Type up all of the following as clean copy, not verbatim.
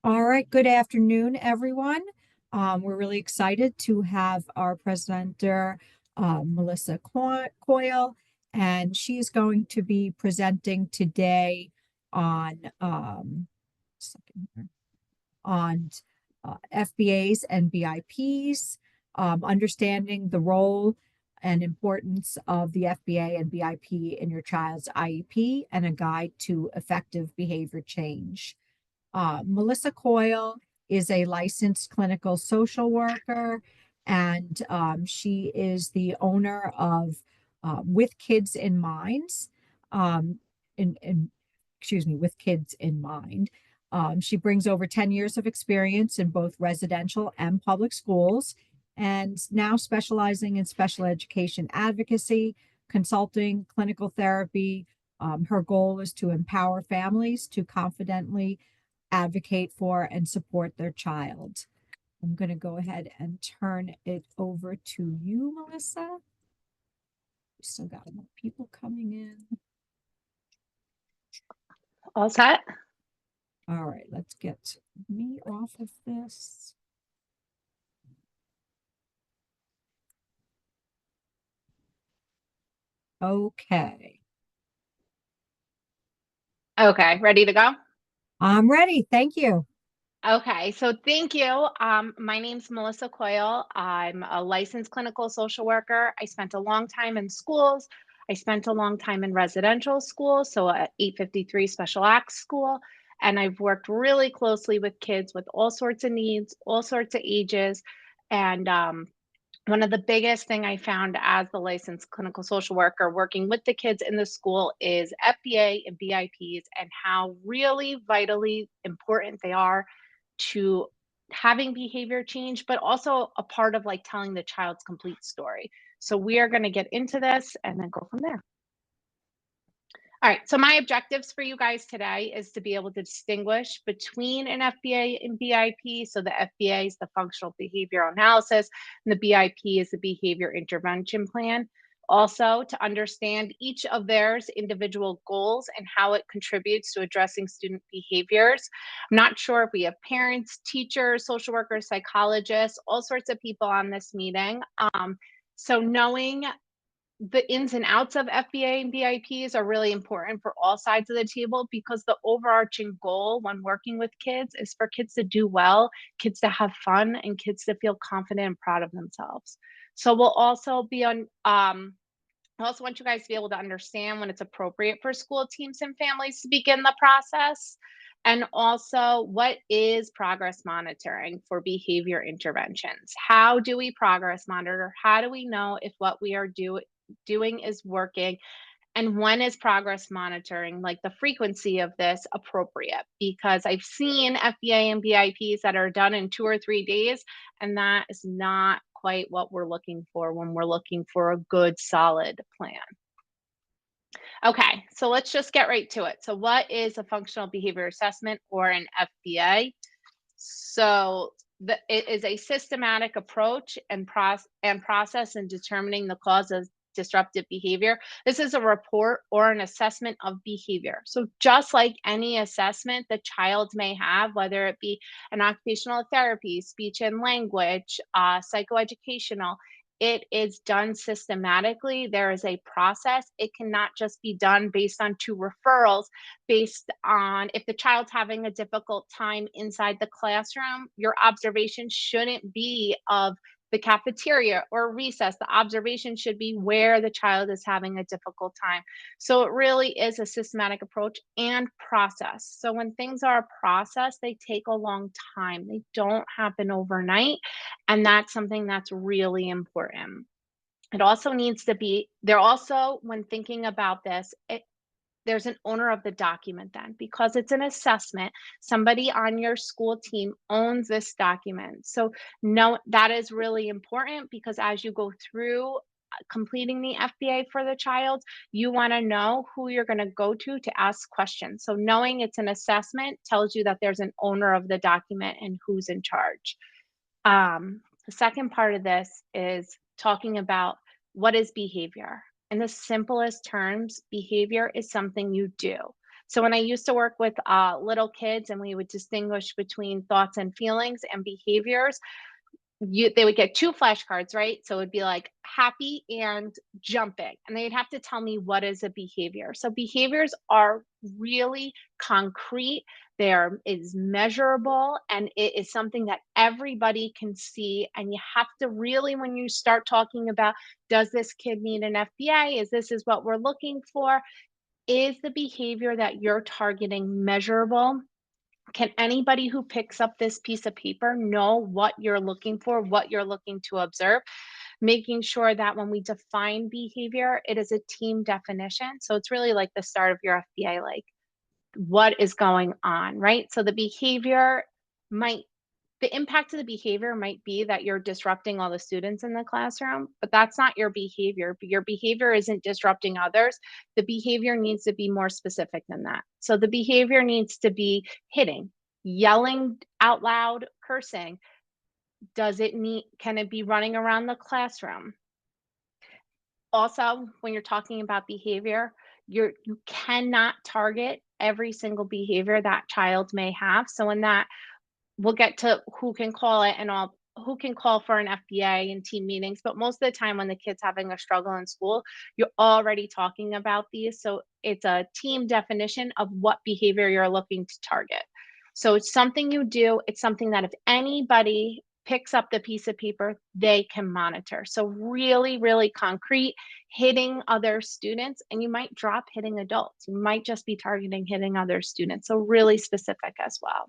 All right, good afternoon, everyone. We're really excited to have our presenter, Melissa Coyle, and she's going to be presenting today on second here, on FBAs and BIPs, understanding the role and importance of the FBA and BIP in your child's IEP, and a guide to effective behavior change. Melissa Coyle is a licensed clinical social worker, and she is the owner of With Kids in Minds, um, excuse me, With Kids in Mind. She brings over 10 years of experience in both residential and public schools, and now specializing in special education advocacy, consulting, clinical therapy. Her goal is to empower families to confidently advocate for and support their child. I'm going to go ahead and turn it over to you, Melissa. We still got more people coming in. All set? All right, let's get me off of this. Okay. Okay, ready to go? I'm ready. Thank you. Okay, so thank you. My name's Melissa Coyle. I'm a licensed clinical social worker. I spent a long time in schools. I spent a long time in residential schools, so at 853 Special Acts School. And I've worked really closely with kids with all sorts of needs, all sorts of ages. And one of the biggest thing I found as the licensed clinical social worker working with the kids in the school is FBA and BIPs and how really vitally important they are to having behavior change, but also a part of like telling the child's complete story. So we are going to get into this and then go from there. All right, so my objectives for you guys today is to be able to distinguish between an FBA and BIP. So the FBA is the functional behavioral analysis, and the BIP is the behavior intervention plan. Also, to understand each of theirs individual goals and how it contributes to addressing student behaviors. I'm not sure if we have parents, teachers, social workers, psychologists, all sorts of people on this meeting. So knowing the ins and outs of FBA and BIPs are really important for all sides of the table because the overarching goal when working with kids is for kids to do well, kids to have fun, and kids to feel confident and proud of themselves. So we'll also be on, I also want you guys to be able to understand when it's appropriate for school teams and families to begin the process. And also, what is progress monitoring for behavior interventions? How do we progress monitor? How do we know if what we are doing is working? And when is progress monitoring, like the frequency of this, appropriate? Because I've seen FBA and BIPs that are done in 2 or 3 days, and that is not quite what we're looking for when we're looking for a good, solid plan. Okay, so let's just get right to it. So what is a functional behavior assessment or an FBA? So it is a systematic approach and process in determining the cause of disruptive behavior. This is a report or an assessment of behavior. So just like any assessment the child may have, whether it be an occupational therapy, speech and language, psychoeducational, it is done systematically. There is a process. It cannot just be done based on 2 referrals, based on if the child's having a difficult time inside the classroom, your observation shouldn't be of the cafeteria or recess. The observation should be where the child is having a difficult time. So it really is a systematic approach and process. So when things are a process, they take a long time. They don't happen overnight. And that's something that's really important. It also needs to be, there also, when thinking about this, there's an owner of the document then because it's an assessment. Somebody on your school team owns this document. So no, that is really important because as you go through completing the FBA for the child, you want to know who you're going to go to ask questions. So knowing it's an assessment tells you that there's an owner of the document and who's in charge. The second part of this is talking about what is behavior. In the simplest terms, behavior is something you do. So when I used to work with little kids and we would distinguish between thoughts and feelings and behaviors, they would get two flashcards, right? So it'd be like happy and jumping, and they'd have to tell me what is a behavior. So behaviors are really concrete. There is measurable, and it is something that everybody can see. And you have to really, when you start talking about, does this kid need an FBA? Is what we're looking for? Is the behavior that you're targeting measurable? Can anybody who picks up this piece of paper know what you're looking for, what you're looking to observe? Making sure that when we define behavior, it is a team definition. So it's really like the start of your FBA, like what is going on, right? So the behavior might the impact of the behavior might be that you're disrupting all the students in the classroom, but that's not your behavior. Your behavior isn't disrupting others. The behavior needs to be more specific than that. So the behavior needs to be hitting, yelling out loud, cursing. Can it be running around the classroom? Also, when you're talking about behavior, you cannot target every single behavior that child may have. So in that, we'll get to who can call it and all, who can call for an FBA and team meetings, but most of the time when the kid's having a struggle in school, you're already talking about these. So it's a team definition of what behavior you're looking to target. So it's something you do, it's something that if anybody picks up the piece of paper, they can monitor. So really, really concrete, hitting other students, and you might drop hitting adults. You might just be targeting hitting other students. So really specific as well.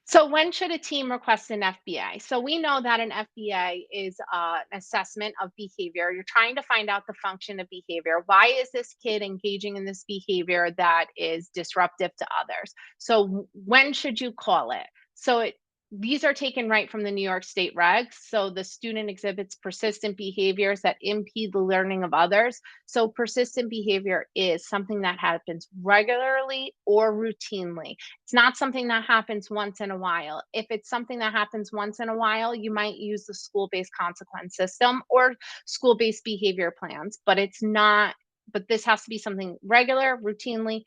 So when should a team request an FBA? So we know that an FBA is an assessment of behavior. You're trying to find out the function of behavior. Why is this kid engaging in this behavior that is disruptive to others? So when should you call it? These are taken right from the New York State regs. So the student exhibits persistent behaviors that impede the learning of others. So persistent behavior is something that happens regularly or routinely. It's not something that happens once in a while. If it's something that happens once in a while, you might use the school-based consequence system or school-based behavior plans, but it's not, but this has to be something regular, routinely.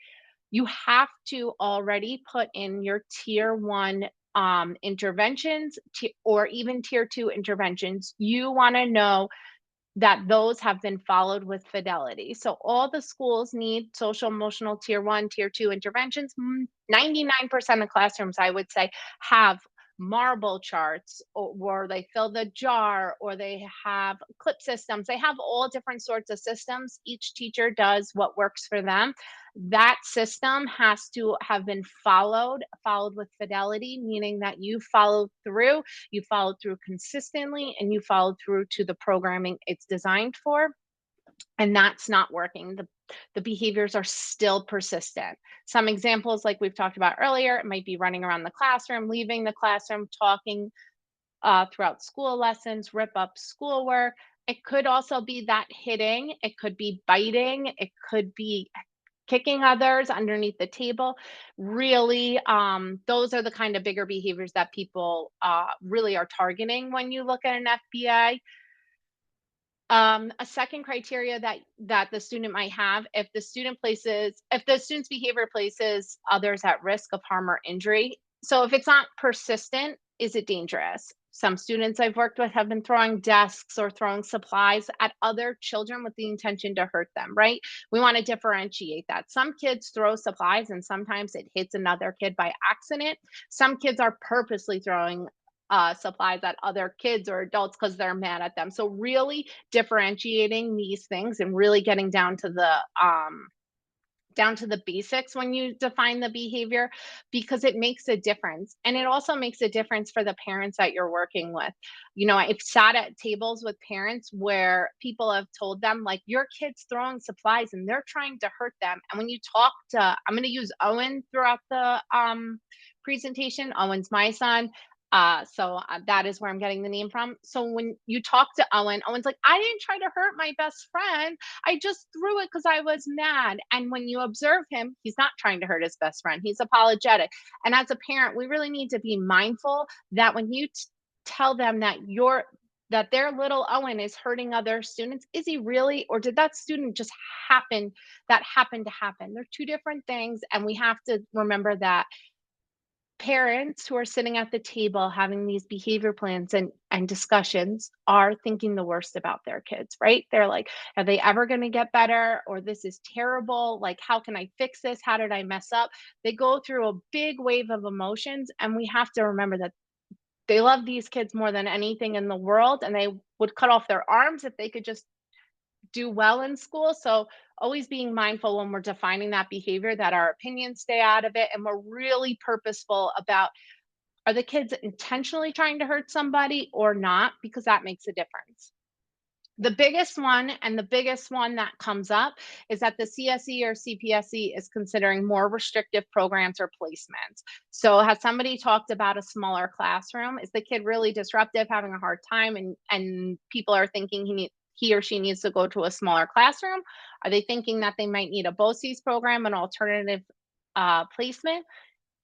You have to already put in your tier one interventions or even tier two interventions. You want to know that those have been followed with fidelity. So all the schools need social emotional tier one, tier two interventions. 99% of classrooms, I would say, have marble charts, or they fill the jar, or they have clip systems. They have all different sorts of systems. Each teacher does what works for them. That system has to have been followed with fidelity, meaning that you followed through consistently, and you followed through to the programming it's designed for. And that's not working. The behaviors are still persistent. Some examples, like we've talked about earlier, it might be running around the classroom, leaving the classroom, talking throughout school lessons, rip up schoolwork. It could also be that hitting, it could be biting, it could be kicking others underneath the table. Really, those are the kind of bigger behaviors that people really are targeting when you look at an FBA. A second criteria that the student might have, if the student's behavior places others at risk of harm or injury. So if it's not persistent, is it dangerous? Some students I've worked with have been throwing desks or throwing supplies at other children with the intention to hurt them, right? We want to differentiate that. Some kids throw supplies and sometimes it hits another kid by accident. Some kids are purposely throwing supplies at other kids or adults because they're mad at them. So really differentiating these things and really getting down to the basics when you define the behavior, because it makes a difference. And it also makes a difference for the parents that you're working with. I've sat at tables with parents where people have told them, like, your kid's throwing supplies and they're trying to hurt them. And when you talk to, I'm going to use Owen throughout the presentation. Owen's my son. So that is where I'm getting the name from. So when you talk to Owen, Owen's like, I didn't try to hurt my best friend. I just threw it because I was mad. And when you observe him, he's not trying to hurt his best friend. He's apologetic. And as a parent, we really need to be mindful that when you tell them that that their little Owen is hurting other students? Is he really? Or did that student just happen, that happened to happen? They're two different things. And we have to remember that parents who are sitting at the table having these behavior plans and discussions are thinking the worst about their kids, right? They're like, are they ever going to get better? Or this is terrible. Like, how can I fix this? How did I mess up? They go through a big wave of emotions. And we have to remember that they love these kids more than anything in the world. And they would cut off their arms if they could just do well in school. So always being mindful when we're defining that behavior that our opinions stay out of it and we're really purposeful about, are the kids intentionally trying to hurt somebody or not? Because that makes a difference. The biggest one, and the biggest one that comes up, is that the CSE or CPSE is considering more restrictive programs or placements. So has somebody talked about a smaller classroom? Is the kid really disruptive, having a hard time, and people are thinking he or she needs to go to a smaller classroom? Are they thinking that they might need a BOCES program, an alternative placement?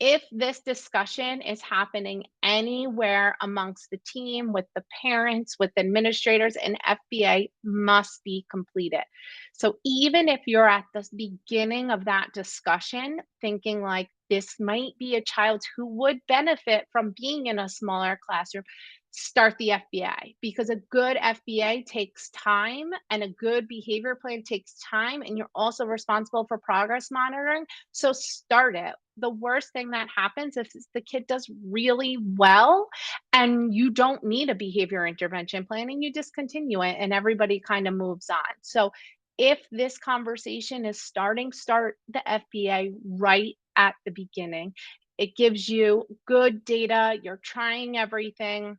If this discussion is happening anywhere amongst the team, with the parents, with administrators, an FBA must be completed. So even if you're at the beginning of that discussion, thinking like this might be a child who would benefit from being in a smaller classroom, start the FBA, because a good FBA takes time and a good behavior plan takes time, and you're also responsible for progress monitoring. So start it. The worst thing that happens is the kid does really well and you don't need a behavior intervention plan and you discontinue it and everybody kind of moves on. So if this conversation is starting, start the FBA right at the beginning. It gives you good data, you're trying everything,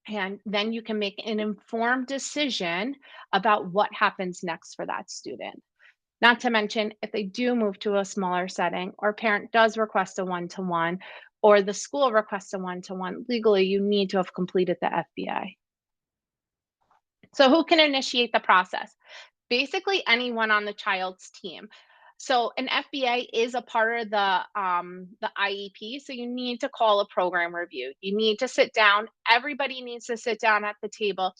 and then you can make an informed decision about what happens next for that student. Not to mention, if they do move to a smaller setting, or parent does request a one-to-one, or the school requests a one-to-one, legally, you need to have completed the FBA. So who can initiate the process? Basically anyone on the child's team. So an FBA is a part of the IEP. So you need to call a program review. You need to sit down. Everybody needs to sit down at the table,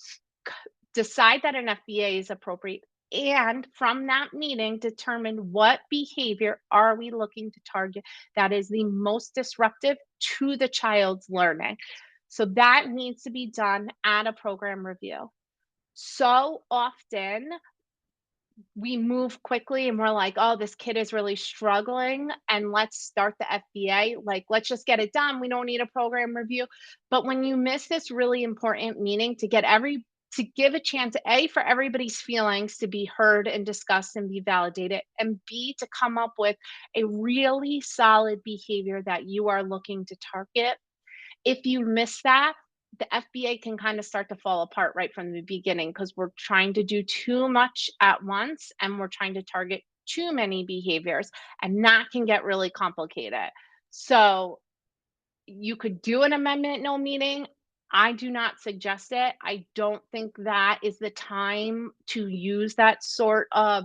decide that an FBA is appropriate, and from that meeting determine what behavior are we looking to target that is the most disruptive to the child's learning. So that needs to be done at a program review. So often we move quickly and we're like, oh, this kid is really struggling and let's start the FBA. Like, let's just get it done. We don't need a program review. But when you miss this really important meeting to give a chance, A, for everybody's feelings to be heard and discussed and be validated, and B, to come up with a really solid behavior that you are looking to target. If you miss that, the FBA can kind of start to fall apart right from the beginning because we're trying to do too much at once and we're trying to target too many behaviors, and that can get really complicated. So you could do an amendment no meeting. I do not suggest it. I don't think that is the time to use that sort of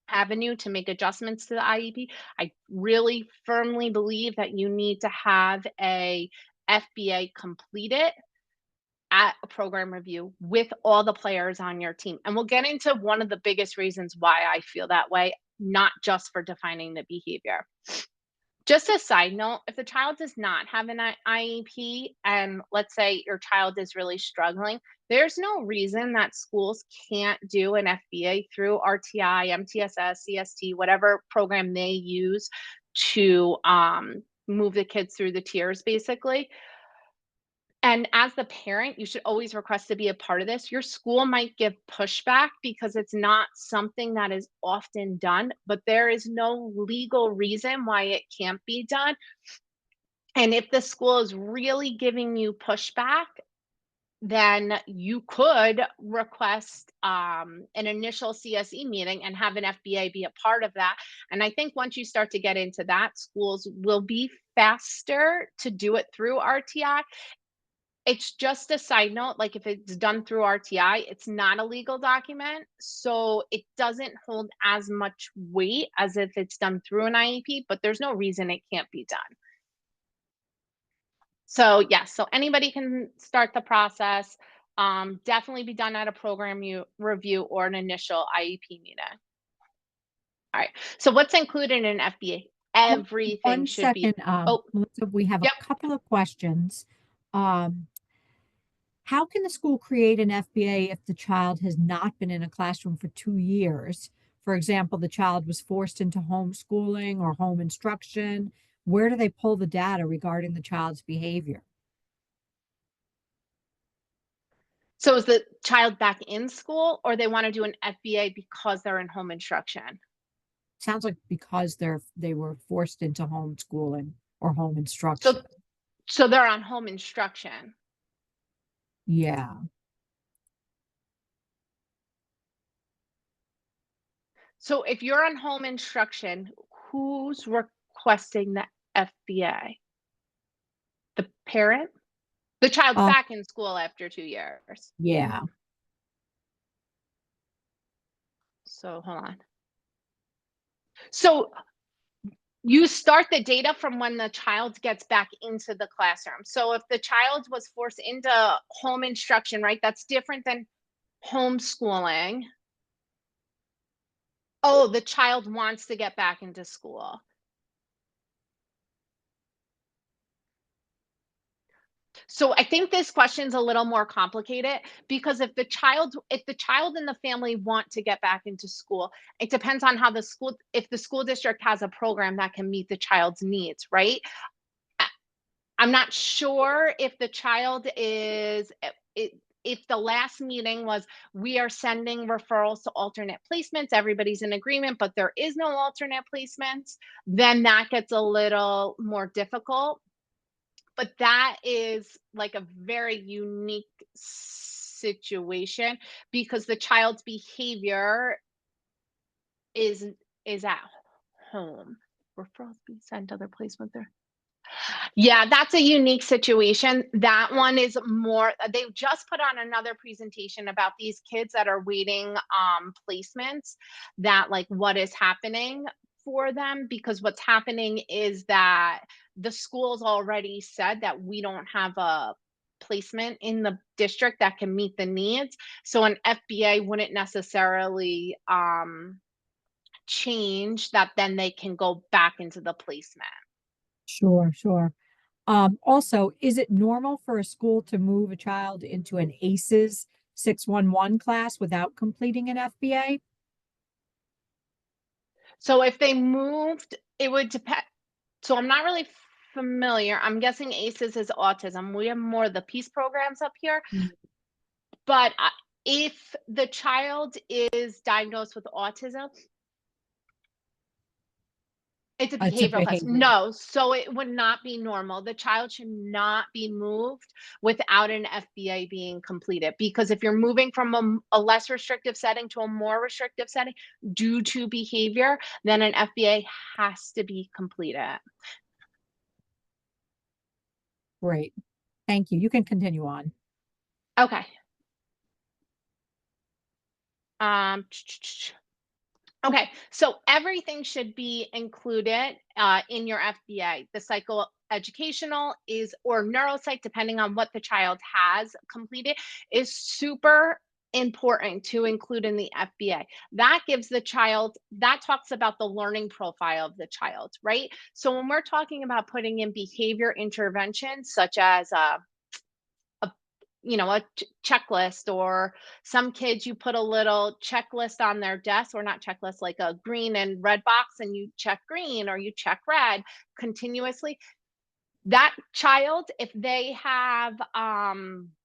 avenue to make adjustments to the IEP. I really firmly believe that you need to have a FBA completed at a program review with all the players on your team. And we'll get into one of the biggest reasons why I feel that way, not just for defining the behavior. Just a side note, if the child does not have an IEP and let's say your child is really struggling, there's no reason that schools can't do an FBA through RTI, MTSS, CST, whatever program they use to move the kids through the tiers, basically. And as the parent, you should always request to be a part of this. Your school might give pushback because it's not something that is often done, but there is no legal reason why it can't be done. And if the school is really giving you pushback, then you could request an initial CSE meeting and have an FBA be a part of that. And I think once you start to get into that, schools will be faster to do it through RTI. It's just a side note, like, if it's done through RTI, it's not a legal document, so it doesn't hold as much weight as if it's done through an IEP, but there's no reason it can't be done. So, yes, so anybody can start the process. Definitely be done at a review or an initial IEP meeting. All right. So what's included in an FBA? One Everything one should be. second, Oh, Melissa, we have a yep. couple of questions. Um, how can the school create an FBA if the child has not been in a classroom for 2 years? For example, the child was forced into homeschooling or home instruction. Where do they pull the data regarding the child's behavior? So is the child back in school or they want to do an FBA because they're in home instruction? Sounds like because they were forced into homeschooling or home So instruction. so they're on home instruction. Yeah. So if you're on home instruction, who's requesting the FBA? The parent? The child's Um, back in school after 2 years. yeah. So hold on. So you start the data from when the child gets back into the classroom. So if the child was forced into home instruction, right? That's different than homeschooling. Oh, the child wants to get back into school. So I think this question's a little more complicated because if the child and the family want to get back into school, it depends on how the school if the school district has a program that can meet the child's needs, right? I- I'm not sure if the child is if the last meeting was we are sending referrals to alternate placements, everybody's in agreement, but there is no alternate placements, then that gets a little more difficult. But that is like a very unique situation because the child's behavior is is at home. Referrals being sent to other placement there. Yeah, that's a unique situation. That one is more they just put on another presentation about these kids that are waiting placements, that like what is happening for them, because what's happening is that the school's already said that we don't have a placement in the district that can meet the needs. So an FBA wouldn't necessarily change that, then they can go back into the placement. Sure, sure. Also, is it normal for a school to move a child into an ACEs 611 class without completing an FBA? So if they moved, it would depend. So I'm not really familiar. I'm guessing ACEs is autism. We have more of the peace programs up here. Mm. But if the child is diagnosed with autism, it's a It's a behavioral class. behavior. No, so it would not be normal. The child should not be moved without an FBA being completed. Because if you're moving from a less restrictive setting to a more restrictive setting due to behavior, then an FBA has to be completed. Great. Thank you. You can continue on. Okay. Okay, so everything should be included in your FBA. The psychoeducational is or neuropsych, depending on what the child has completed, is super important to include in the FBA. That gives the child, that talks about the learning profile of the child, right? So when we're talking about putting in behavior interventions, such as a checklist, or some kids you put a little checklist on their desk, or not checklist, like a green and red box, and you check green or you check red continuously. That child, if they have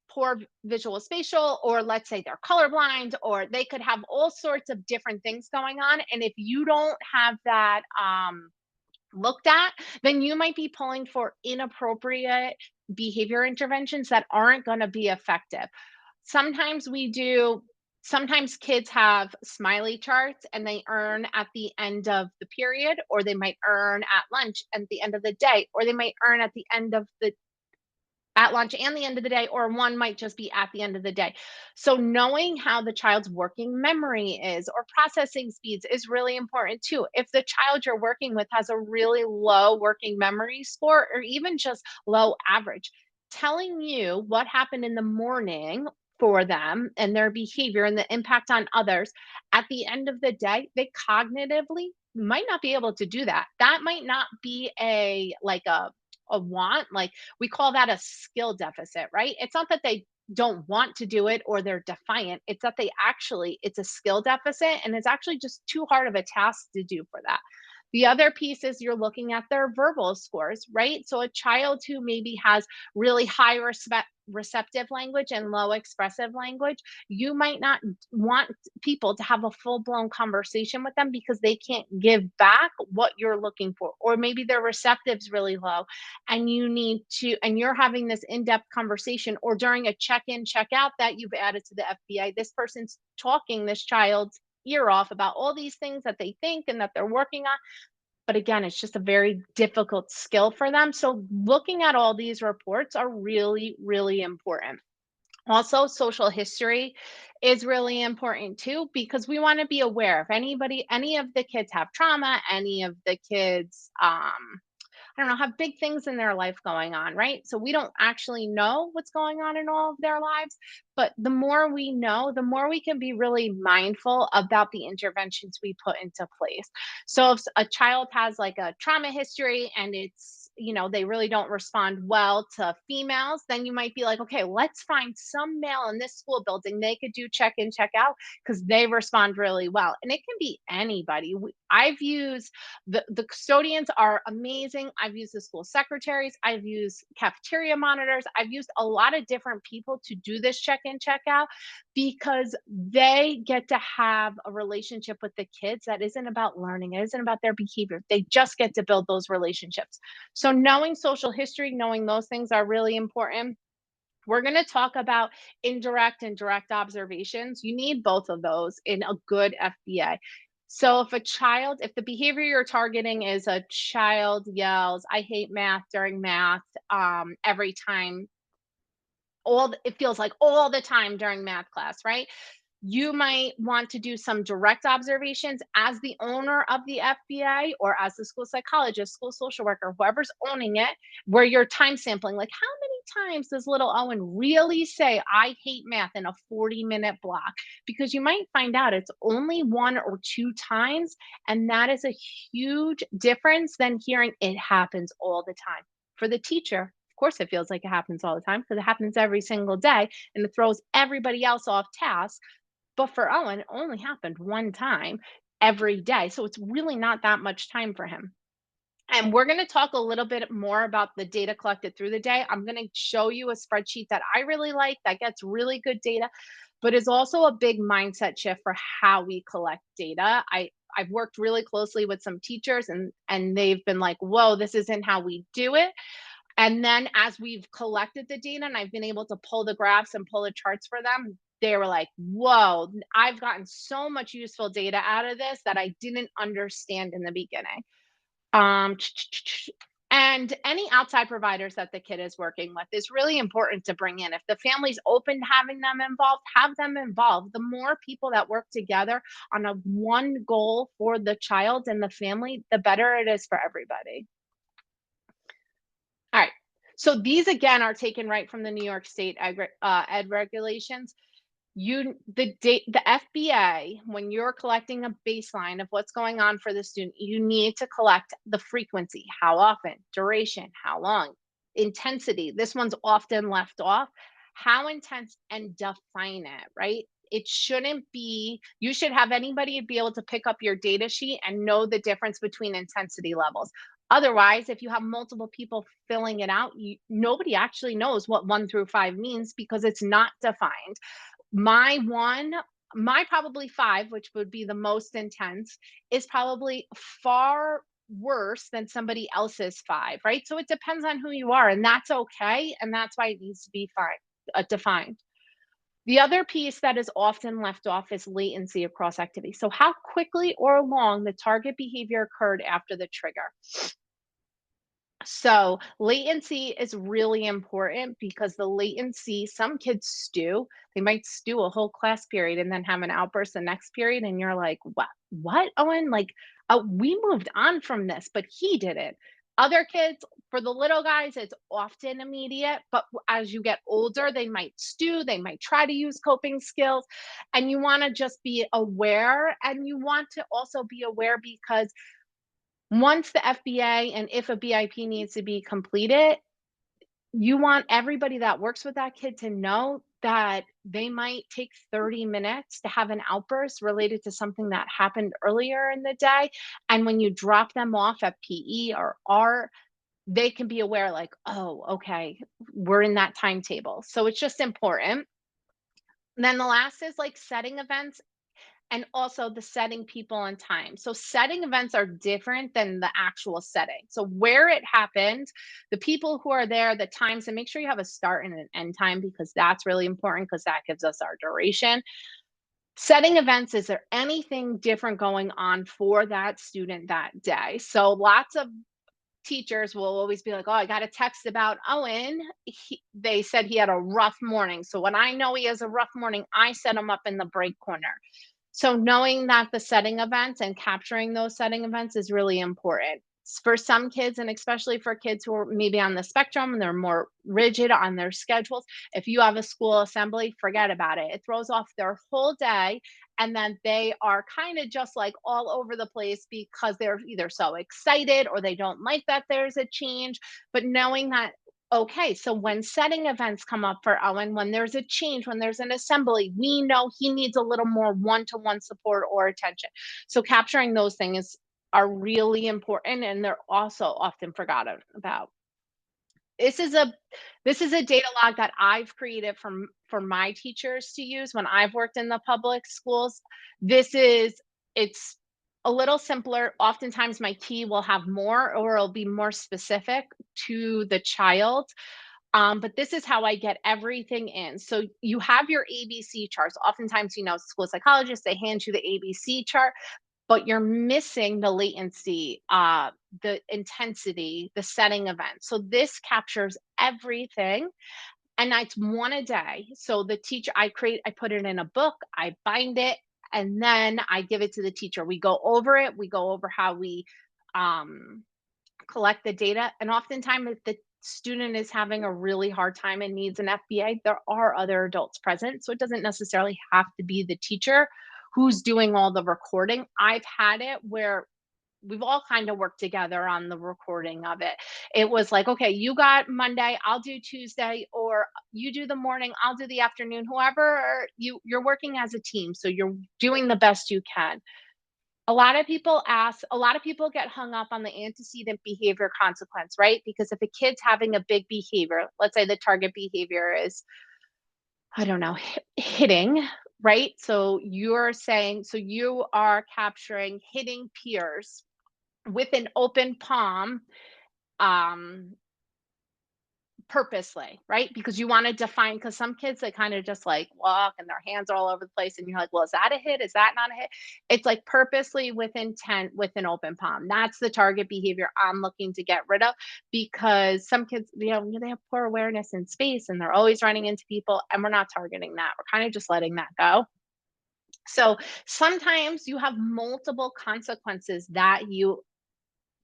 poor visual spatial, or let's say they're colorblind, or they could have all sorts of different things going on, and if you don't have that looked at, then you might be pulling for inappropriate behavior interventions that aren't going to be effective. Sometimes we do, sometimes kids have smiley charts and they earn at the end of the period, or they might earn at lunch at the end of the day, or they might earn at the end of the at lunch and the end of the day, or one might just be at the end of the day. So, knowing how the child's working memory is or processing speeds is really important too. If the child you're working with has a really low working memory score, or even just low average, telling you what happened in the morning for them and their behavior and the impact on others, at the end of the day, they cognitively might not be able to do that. That might not be a want, like we call that a skill deficit, right? It's not that they don't want to do it or they're defiant. It's that it's a skill deficit and it's actually just too hard of a task to do for that. The other piece is you're looking at their verbal scores, right? So a child who maybe has really high receptive language and low expressive language, you might not want people to have a full blown conversation with them because they can't give back what you're looking for. Or maybe their receptive's really low and you're having this in-depth conversation, or during a check-in, check-out that you've added to the FBA, this person's talking this child's ear off about all these things that they think and that they're working on, but again, it's just a very difficult skill for them. So looking at all these reports are really, really important. Also, social history is really important too, because we want to be aware if any of the kids have trauma, any of the kids I don't know, have big things in their life going on, right? So we don't actually know what's going on in all of their lives. But the more we know, the more we can be really mindful about the interventions we put into place. So if a child has like a trauma history and they really don't respond well to females, then you might be like, okay, let's find some male in this school building. They could do check in, check out because they respond really well. And it can be anybody. I've used the custodians are amazing. I've used the school secretaries. I've used cafeteria monitors. I've used a lot of different people to do this check in, check out because they get to have a relationship with the kids that isn't about learning. It isn't about their behavior. They just get to build those relationships. So knowing social history, knowing those things are really important. We're going to talk about indirect and direct observations. You need both of those in a good FBA. So if the behavior you're targeting is a child yells, I hate math during math, every time, it feels like all the time during math class, right? You might want to do some direct observations as the owner of the FBA or as the school psychologist, school social worker, whoever's owning it, where you're time sampling. Like, how many times does little Owen really say, I hate math in a 40-minute block? Because you might find out it's only one or two times. And that is a huge difference than hearing it happens all the time. For the teacher, of course, it feels like it happens all the time because it happens every single day and it throws everybody else off task, but for Owen, it only happened one time every day. So it's really not that much time for him. And we're going to talk a little bit more about the data collected through the day. I'm going to show you a spreadsheet that I really like that gets really good data, but is also a big mindset shift for how we collect data. I've worked really closely with some teachers and they've been like, whoa, this isn't how we do it. And then as we've collected the data and I've been able to pull the graphs and pull the charts for them, they were like, whoa, I've gotten so much useful data out of this that I didn't understand in the beginning. Um, and any outside providers that the kid is working with is really important to bring in. If the family's open to having them involved, have them involved. The more people that work together on a one goal for the child and the family, the better it is for everybody. All right. So these again are taken right from the New York State ed regulations. The FBA, when you're collecting a baseline of what's going on for the student, you need to collect the frequency, how often, duration, how long, intensity. This one's often left off. How intense, and define it, right? It shouldn't be, you should have anybody be able to pick up your data sheet and know the difference between intensity levels. Otherwise, if you have multiple people filling it out, nobody actually knows what 1 through 5 means because it's not defined. My one, my probably 5, which would be the most intense, is probably far worse than somebody else's 5, right? So it depends on who you are, and that's okay, and that's why it needs to be defined. The other piece that is often left off is latency across activity. So how quickly or long the target behavior occurred after the trigger. So latency is really important because the latency, some kids stew. They might stew a whole class period and then have an outburst the next period, and you're like, "What? What, Owen? Like, we moved on from this, but he did it." Other kids, for the little guys, it's often immediate, but as you get older, they might stew, they might try to use coping skills, and you want to just be aware. And you want to also be aware because once the FBA and if a BIP needs to be completed, you want everybody that works with that kid to know that they might take 30 minutes to have an outburst related to something that happened earlier in the day. And when you drop them off at PE or art, they can be aware, like, oh, okay, we're in that timetable. So it's just important. And then the last is like setting events and also the setting people and time. So setting events are different than the actual setting. So where it happened, the people who are there, the times, and make sure you have a start and an end time because that's really important because that gives us our duration. Setting events, is there anything different going on for that student that day? So lots of teachers will always be like, "Oh, I got a text about Owen. They said he had a rough morning." So when I know he has a rough morning, I set him up in the break corner. So knowing that the setting events and capturing those setting events is really important. For some kids, and especially for kids who are maybe on the spectrum and they're more rigid on their schedules, if you have a school assembly, forget about it. It throws off their whole day. And then they are kind of just like all over the place because they're either so excited or they don't like that there's a change. But knowing that, okay, so when setting events come up for Owen, when there's a change, when there's an assembly, we know he needs a little more one-to-one support or attention. So capturing those things are really important and they're also often forgotten about. This is a this is a data log that I've created from for my teachers to use when I've worked in the public schools. This is it's a little simpler. Oftentimes my key will have more or it'll be more specific to the child. But this is how I get everything in. So you have your ABC charts. Oftentimes, school psychologists, they hand you the ABC chart, but you're missing the latency, the intensity, the setting event. So this captures everything, and it's one a day. So the teacher, I put it in a book, I bind it, and then I give it to the teacher. We go over it. We go over how we um, collect the data. And oftentimes, if the student is having a really hard time and needs an FBA, there are other adults present. So it doesn't necessarily have to be the teacher who's doing all the recording. I've had it where we've all kind of worked together on the recording of it. It was like, okay, you got Monday, I'll do Tuesday, or you do the morning, I'll do the afternoon, whoever you're working as a team. So you're doing the best you can. A lot of people get hung up on the antecedent behavior consequence, right? Because if a kid's having a big behavior, let's say the target behavior is, I don't know, hitting, right? So you are capturing hitting peers with an open palm, um, purposely, right? Because you want to define, because some kids, they kind of just like walk and their hands are all over the place. And you're like, well, is that a hit? Is that not a hit? It's like purposely with intent with an open palm. That's the target behavior I'm looking to get rid of because some kids, they have poor awareness in space and they're always running into people. And we're not targeting that. We're kind of just letting that go. So sometimes you have multiple consequences that you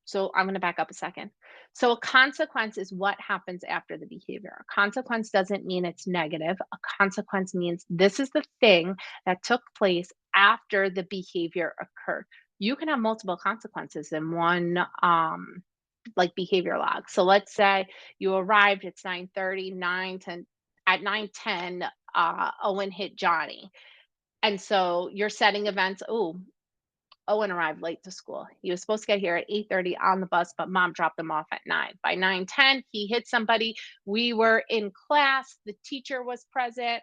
so I'm going to back up a second. So a consequence is what happens after the behavior. A consequence doesn't mean it's negative. A consequence means this is the thing that took place after the behavior occurred. You can have multiple consequences in one like behavior log. So let's say you arrived, it's 9:30, 9:10 at 9:10 Owen hit Johnny. And so you're setting events. Oh, Owen arrived late to school. He was supposed to get here at 8:30 on the bus, but mom dropped him off at 9. By 9:10, he hit somebody. We were in class. The teacher was present.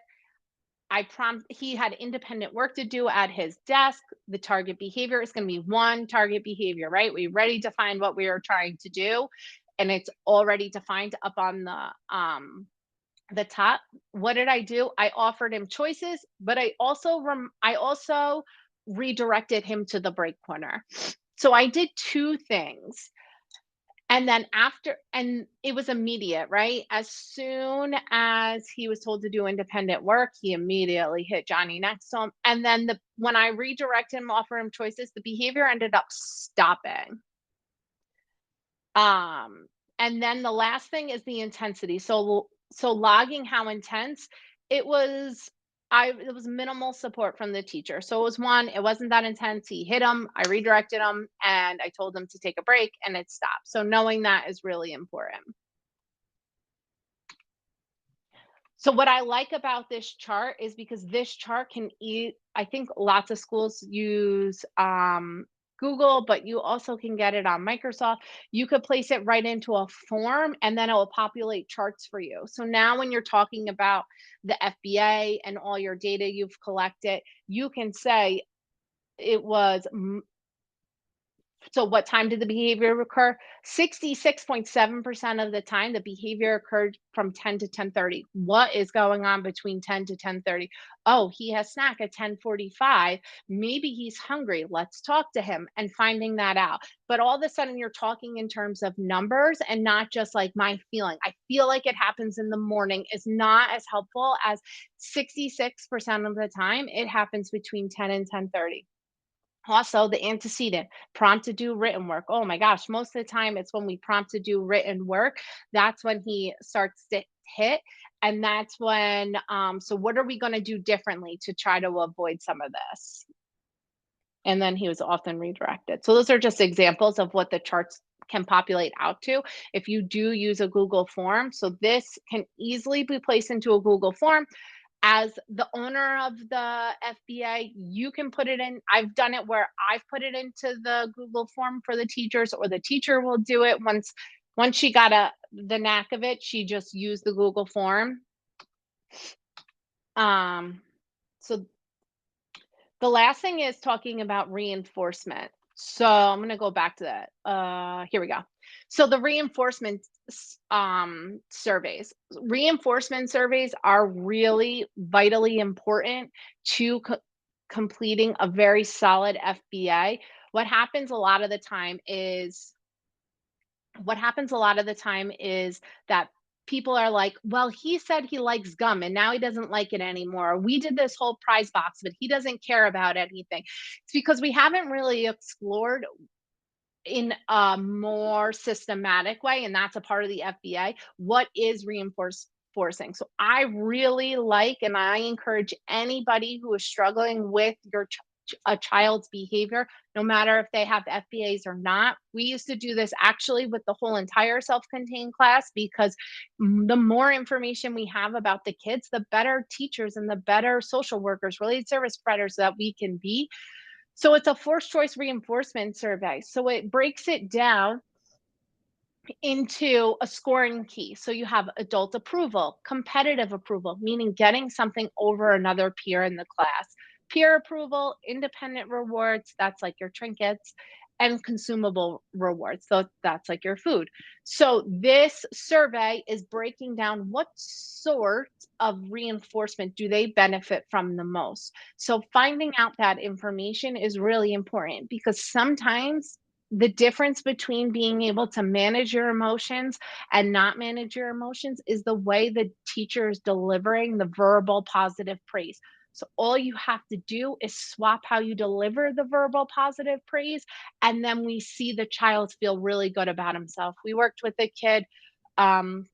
He had independent work to do at his desk. The target behavior is going to be one target behavior, right? We already defined what we were trying to do, and it's already defined up on the top. What did I do? I offered him choices, but I also redirected him to the break corner. So I did two things. And then and it was immediate, right? As soon as he was told to do independent work, he immediately hit Johnny next to him. And then when I redirected him, offer him choices, the behavior ended up stopping. Um, and then the last thing is the intensity. So logging how intense it was. It was minimal support from the teacher. So it was one, it wasn't that intense. He hit him, I redirected him, and I told him to take a break and it stopped. So knowing that is really important. So what I like about this chart is because this chart I think lots of schools use Google, but you also can get it on Microsoft. You could place it right into a form and then it will populate charts for you. So now when you're talking about the FBA and all your data you've collected, you can say it was so what time did the behavior occur? 66.7% of the time, the behavior occurred from 10 to 10:30. What is going on between 10 to 10:30? Oh, he has snack at 10:45. Maybe he's hungry. Let's talk to him and finding that out. But all of a sudden you're talking in terms of numbers and not just like my feeling. I feel like it happens in the morning is not as helpful as 66% of the time it happens between 10 and 10:30. Also, the antecedent, prompt to do written work. Oh my gosh, most of the time it's when we prompt to do written work. That's when he starts to hit. And that's when, so what are we going to do differently to try to avoid some of this? And then he was often redirected. So those are just examples of what the charts can populate out to if you do use a Google form. So this can easily be placed into a Google form. As the owner of the FBA, you can put it in. I've done it where I've put it into the Google form for the teachers, or the teacher will do it once she got the knack of it, she just used the Google form. Um, so the last thing is talking about reinforcement. So I'm going to go back to that. Here we go. So the reinforcement surveys. Reinforcement surveys are really vitally important to completing a very solid FBA. What happens a lot of the time is what happens a lot of the time is that people are like, well, he said he likes gum and now he doesn't like it anymore. We did this whole prize box, but he doesn't care about anything. It's because we haven't really explored in a more systematic way, and that's a part of the FBA, what is reinforcing. So I really like and I encourage anybody who is struggling with a child's behavior, no matter if they have FBAs or not. We used to do this actually with the whole entire self-contained class because the more information we have about the kids, the better teachers and the better social workers, related service providers that we can be. So it's a forced choice reinforcement survey. So it breaks it down into a scoring key. So you have adult approval, competitive approval, meaning getting something over another peer in the class, peer approval, independent rewards, that's like your trinkets, and consumable rewards. So that's like your food. So this survey is breaking down what sort of reinforcement do they benefit from the most. So finding out that information is really important because sometimes the difference between being able to manage your emotions and not manage your emotions is the way the teacher is delivering the verbal positive praise. So all you have to do is swap how you deliver the verbal positive praise, and then we see the child feel really good about himself. We worked with a kid, um,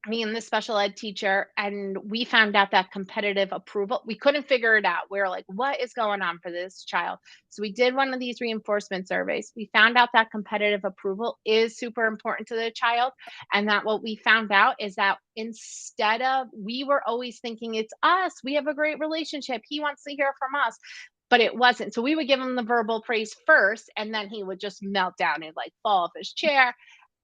me and the special ed teacher, and we found out that competitive approval, we couldn't figure it out. We were like, what is going on for this child? So we did one of these reinforcement surveys. We found out that competitive approval is super important to the child. And that what we found out is that instead of, we were always thinking it's us, we have a great relationship, he wants to hear from us. But it wasn't. So we would give him the verbal praise first, and then he would just melt down and like fall off his chair.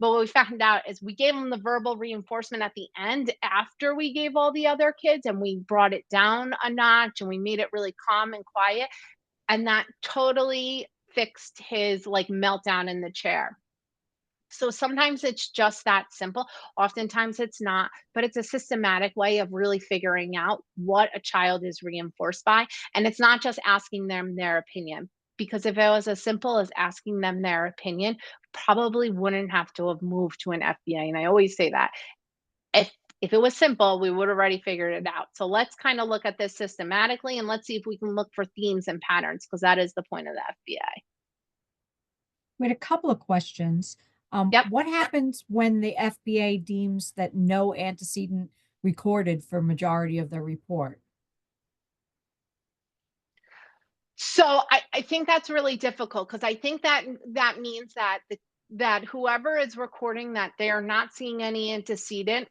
But what we found out is we gave them the verbal reinforcement at the end after we gave all the other kids, and we brought it down a notch and we made it really calm and quiet. And that totally fixed his like meltdown in the chair. So sometimes it's just that simple. Oftentimes it's not, but it's a systematic way of really figuring out what a child is reinforced by. And it's not just asking them their opinion, because if it was as simple as asking them their opinion, probably wouldn't have to have moved to an FBA. And I always say that if it was simple, we would have already figured it out. So let's kind of look at this systematically and let's see if we can look for themes and patterns, because that is the point of the FBA. We had a couple of questions. Yep. What happens when the FBA deems that no antecedent recorded for majority of the report? So I think that's really difficult because I think that that means that that whoever is recording that they are not seeing any antecedent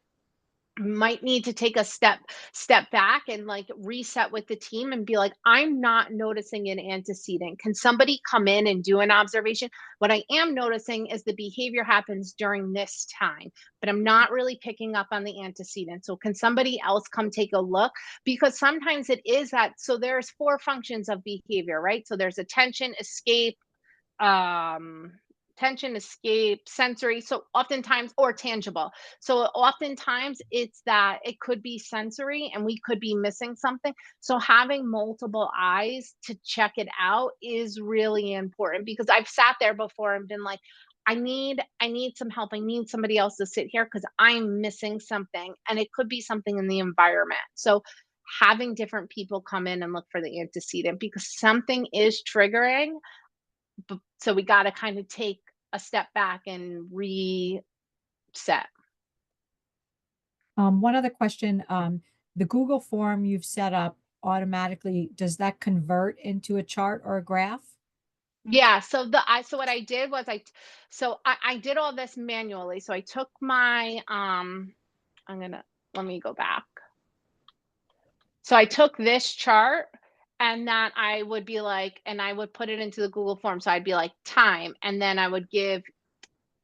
might need to take a step back and like reset with the team and be like, I'm not noticing an antecedent. Can somebody come in and do an observation? What I am noticing is the behavior happens during this time, but I'm not really picking up on the antecedent. So can somebody else come take a look? Because sometimes it is that, so there's four functions of behavior, right? So there's attention, escape, um tension, escape, sensory, so oftentimes, or tangible. So oftentimes it's that it could be sensory and we could be missing something, so having multiple eyes to check it out is really important, because I've sat there before and been like, I need some help, I need somebody else to sit here because I'm missing something, and it could be something in the environment. So having different people come in and look for the antecedent because something is triggering, so we got to kind of take a step back and reset. One other question, the Google form you've set up automatically, does that convert into a chart or a graph? Yeah, so so what I did was I did all this manually. So I took my I'm gonna let me go back. So I took this chart, and that I would be like, and I would put it into the Google form. So I'd be like time, and then I would give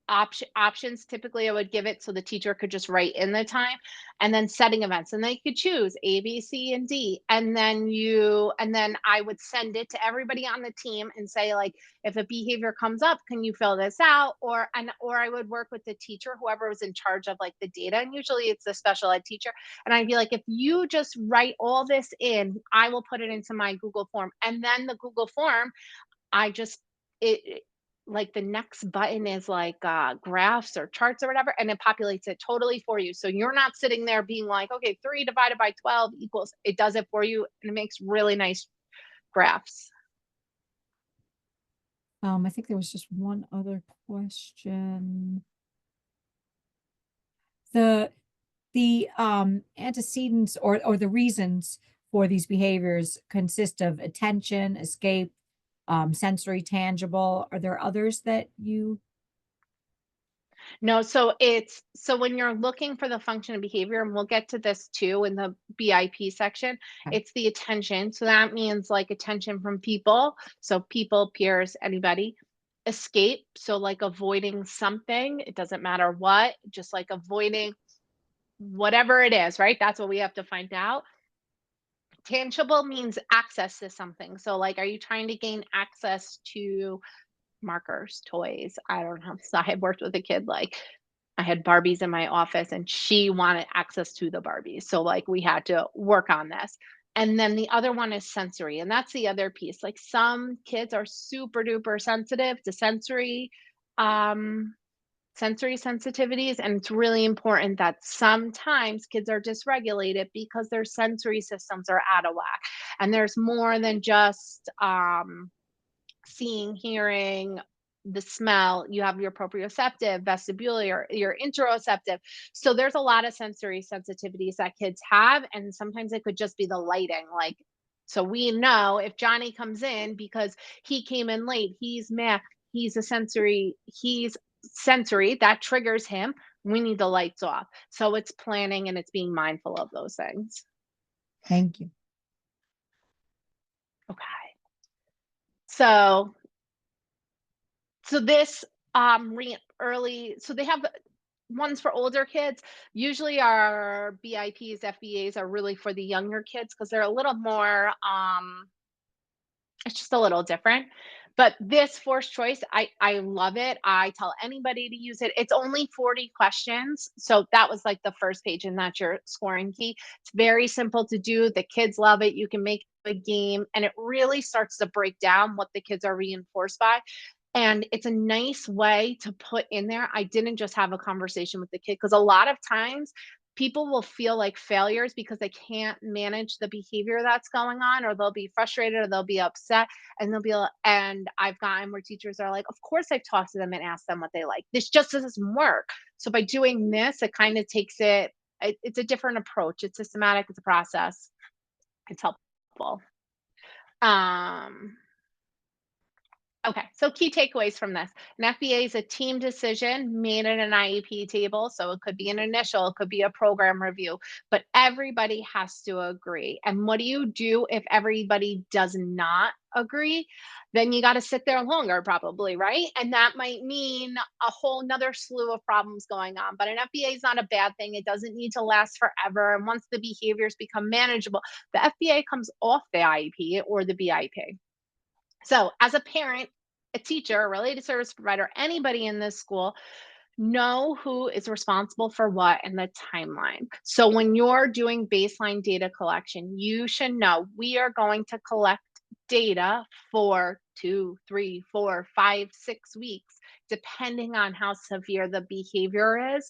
options. Typically I would give it so the teacher could just write in the time, and then setting events, and they could choose A, B, C, and D, and then I would send it to everybody on the team and say, like, if a behavior comes up, can you fill this out? Or I would work with the teacher, whoever was in charge of like the data, and usually it's the special ed teacher, and I'd be like, if you just write all this in, I will put it into my Google form. And then the Google form, I just it like the next button is like graphs or charts or whatever, and it populates it totally for you. So you're not sitting there being like, okay, 3 divided by 12 equals, it does it for you, and it makes really nice graphs. I think there was just one other question. The antecedents or the reasons for these behaviors consist of attention, escape, sensory, tangible. Are there others that you? No, so so when you're looking for the function and behavior, and we'll get to this too in the BIP section, Okay. it's the attention. So that means like attention from people. So people, peers, anybody. Escape. So like avoiding something. It doesn't matter what, just like avoiding whatever it is, right? That's what we have to find out. Tangible means access to something. So like, are you trying to gain access to markers, toys? I don't know. So I had worked with a kid, like I had Barbies in my office and she wanted access to the Barbies. So like we had to work on this. And then the other one is sensory. And that's the other piece. Like some kids are super duper sensitive to um sensory sensitivities, and it's really important that sometimes kids are dysregulated because their sensory systems are out of whack. And there's more than just seeing, hearing, the smell. You have your proprioceptive, vestibular, your interoceptive. So there's a lot of sensory sensitivities that kids have, and sometimes it could just be the lighting. Like, so we know if Johnny comes in because he came in late, he's mad, he's sensory, that triggers him. We need the lights off. So it's planning and it's being mindful of those things. Thank you. Okay. So this early, so they have ones for older kids. Usually our BIPs, FBAs are really for the younger kids because they're a little more it's just a little different. But this forced choice, I love it. I tell anybody to use it. It's only 40 questions. So that was like the first page, and that's your scoring key. It's very simple to do. The kids love it. You can make a game, and it really starts to break down what the kids are reinforced by. And it's a nice way to put in there. I didn't just have a conversation with the kid, because a lot of times people will feel like failures because they can't manage the behavior that's going on, or they'll be frustrated or they'll be upset, and and I've gotten where teachers are like, of course I've talked to them and asked them what they like. This just doesn't work. So by doing this, it kind of takes it's a different approach. It's systematic, it's a process. It's helpful. Um, Okay, so key takeaways from this. An FBA is a team decision made in an IEP table. So it could be an initial, it could be a program review, but everybody has to agree. And what do you do if everybody does not agree? Then you got to sit there longer, probably, right? And that might mean a whole nother slew of problems going on. But an FBA is not a bad thing. It doesn't need to last forever. And once the behaviors become manageable, the FBA comes off the IEP or the BIP. So, as a parent, a teacher, a related service provider, anybody in this school, know who is responsible for what and the timeline. So, when you're doing baseline data collection, you should know we are going to collect data for 2, 3, 4, 5, 6 weeks, depending on how severe the behavior is,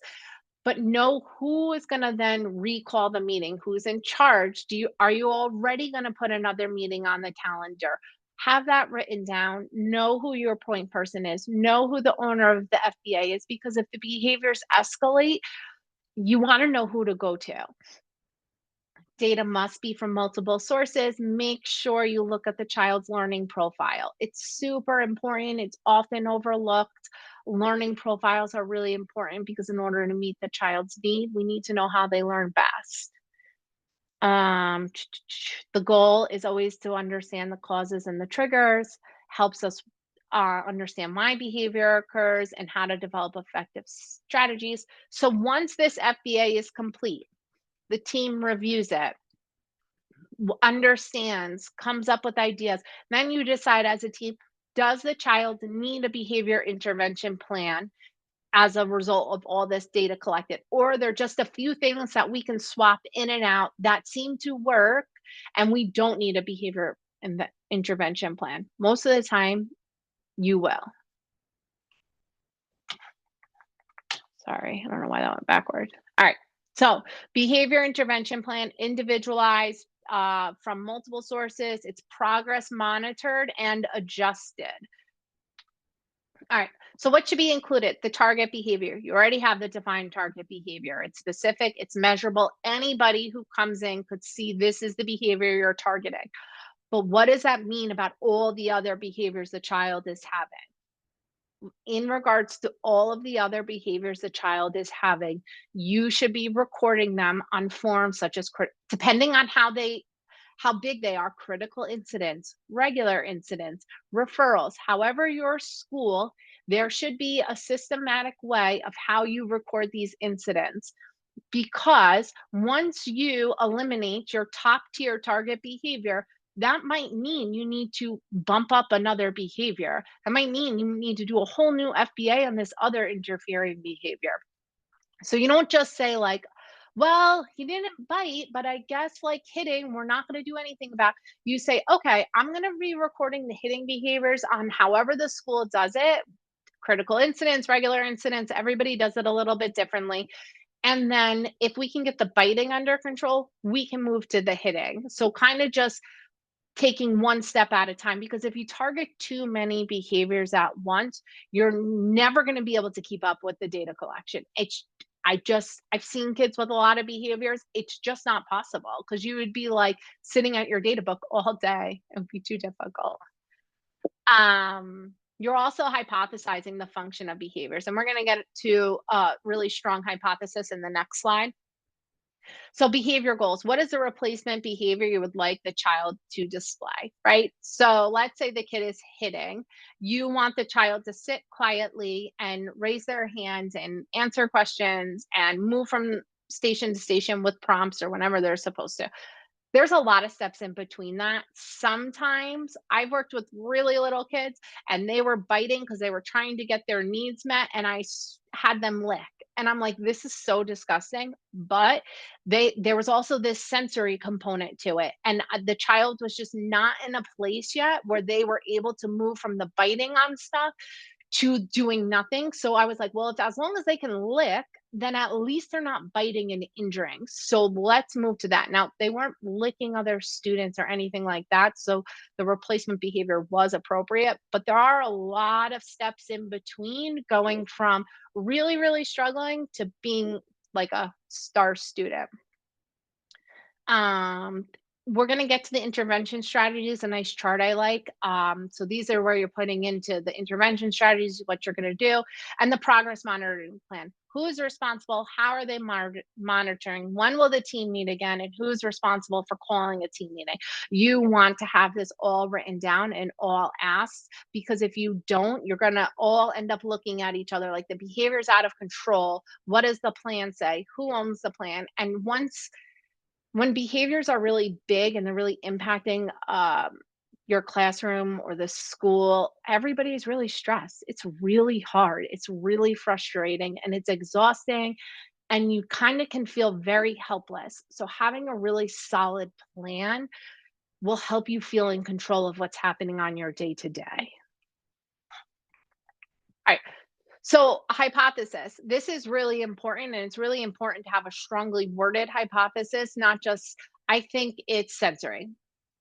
but know who is going to then recall the meeting, who's in charge. Are you already going to put another meeting on the calendar? Have that written down, know who your point person is, know who the owner of the FBA is, because if the behaviors escalate, you want to know who to go to. Data must be from multiple sources. Make sure you look at the child's learning profile. It's super important. It's often overlooked. Learning profiles are really important because in order to meet the child's need, we need to know how they learn best. The goal is always to understand the causes and the triggers, helps us understand why behavior occurs and how to develop effective strategies. So once this FBA is complete, the team reviews it, understands, comes up with ideas. Then you decide as a team, does the child need a behavior intervention plan as a result of all this data collected? Or are there just a few things that we can swap in and out that seem to work and we don't need a behavior intervention plan? Most of the time, you will. Sorry, I don't know why that went backward. All right. So, behavior intervention plan, individualized from multiple sources. It's progress monitored and adjusted. All right. So, what should be included? The target behavior. You already have the defined target behavior. It's specific, it's measurable. Anybody who comes in could see this is the behavior you're targeting. But what does that mean about all the other behaviors the child is having? In regards to all of the other behaviors the child is having, you should be recording them on forms such as, depending on how big they are, critical incidents, regular incidents, referrals. However, your school, there should be a systematic way of how you record these incidents, because once you eliminate your top tier target behavior, that might mean you need to bump up another behavior. That might mean you need to do a whole new FBA on this other interfering behavior. So you don't just say, like, well, he didn't bite, but I guess like hitting, we're not going to do anything about. You say, okay, I'm going to be recording the hitting behaviors on however the school does it. Critical incidents, regular incidents, everybody does it a little bit differently. And then if we can get the biting under control, we can move to the hitting. So kind of just taking one step at a time, because if you target too many behaviors at once, you're never going to be able to keep up with the data collection. I've seen kids with a lot of behaviors. It's just not possible, because you would be like sitting at your data book all day. It would be too difficult. You're also hypothesizing the function of behaviors, and we're going to get to a really strong hypothesis in the next slide. So, behavior goals. What is the replacement behavior you would like the child to display, right? So, let's say the kid is hitting. You want the child to sit quietly and raise their hands and answer questions and move from station to station with prompts or whenever they're supposed to. There's a lot of steps in between that. Sometimes I've worked with really little kids and they were biting because they were trying to get their needs met, and had them lick. And I'm like, this is so disgusting. But there was also this sensory component to it. And the child was just not in a place yet where they were able to move from the biting on stuff to doing nothing. So I was like, well, if as long as they can lick, then at least they're not biting and injuring. So let's move to that. Now, they weren't licking other students or anything like that. So the replacement behavior was appropriate, but there are a lot of steps in between going from really, really struggling to being like a star student. Um, we're going to get to the intervention strategies, a nice chart I like. So these are where you're putting into the intervention strategies, what you're going to do, and the progress monitoring plan. Who is responsible? How are they monitoring? When will the team meet again? And who's responsible for calling a team meeting? You want to have this all written down and all asked, because if you don't, you're going to all end up looking at each other like the behavior's out of control. What does the plan say? Who owns the plan? And when behaviors are really big and they're really impacting your classroom or the school, everybody's really stressed. It's really hard. It's really frustrating and it's exhausting. And you kind of can feel very helpless. So, having a really solid plan will help you feel in control of what's happening on your day to day. All right. So, hypothesis. This is really important, and it's really important to have a strongly worded hypothesis, not just, I think it's sensory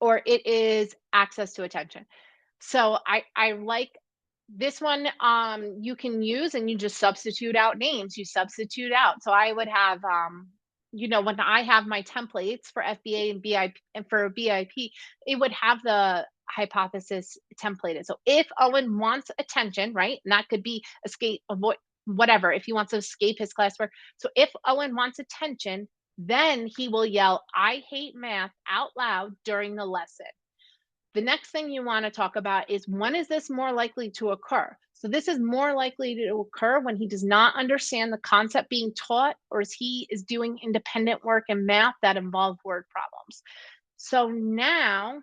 or it is access to attention. So, I like this one. You can use, and you just substitute out names. You substitute out. So I would have, when I have my templates for FBA and BIP and for BIP, it would have the hypothesis templated. So if Owen wants attention, right? And that could be escape, avoid, whatever, if he wants to escape his classwork. So if Owen wants attention, then he will yell, I hate math out loud during the lesson. The next thing you want to talk about is, when is this more likely to occur? So this is more likely to occur when he does not understand the concept being taught, or as he is doing independent work in math that involve word problems. So now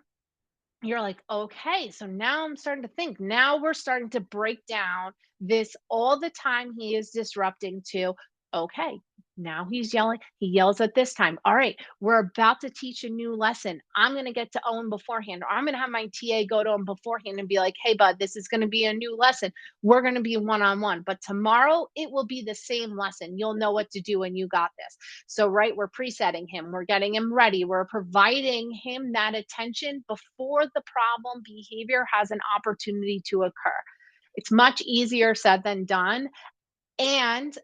you're like, okay, so now I'm starting to think. Now we're starting to break down this all the time he is disrupting to, okay, now he's yelling. He yells at this time. All right, we're about to teach a new lesson. I'm going to get to Owen beforehand, or I'm going to have my TA go to him beforehand and be like, hey, bud, this is going to be a new lesson. We're going to be one on one, but tomorrow it will be the same lesson. You'll know what to do and you got this. So, right, we're presetting him, we're getting him ready, we're providing him that attention before the problem behavior has an opportunity to occur. It's much easier said than done. And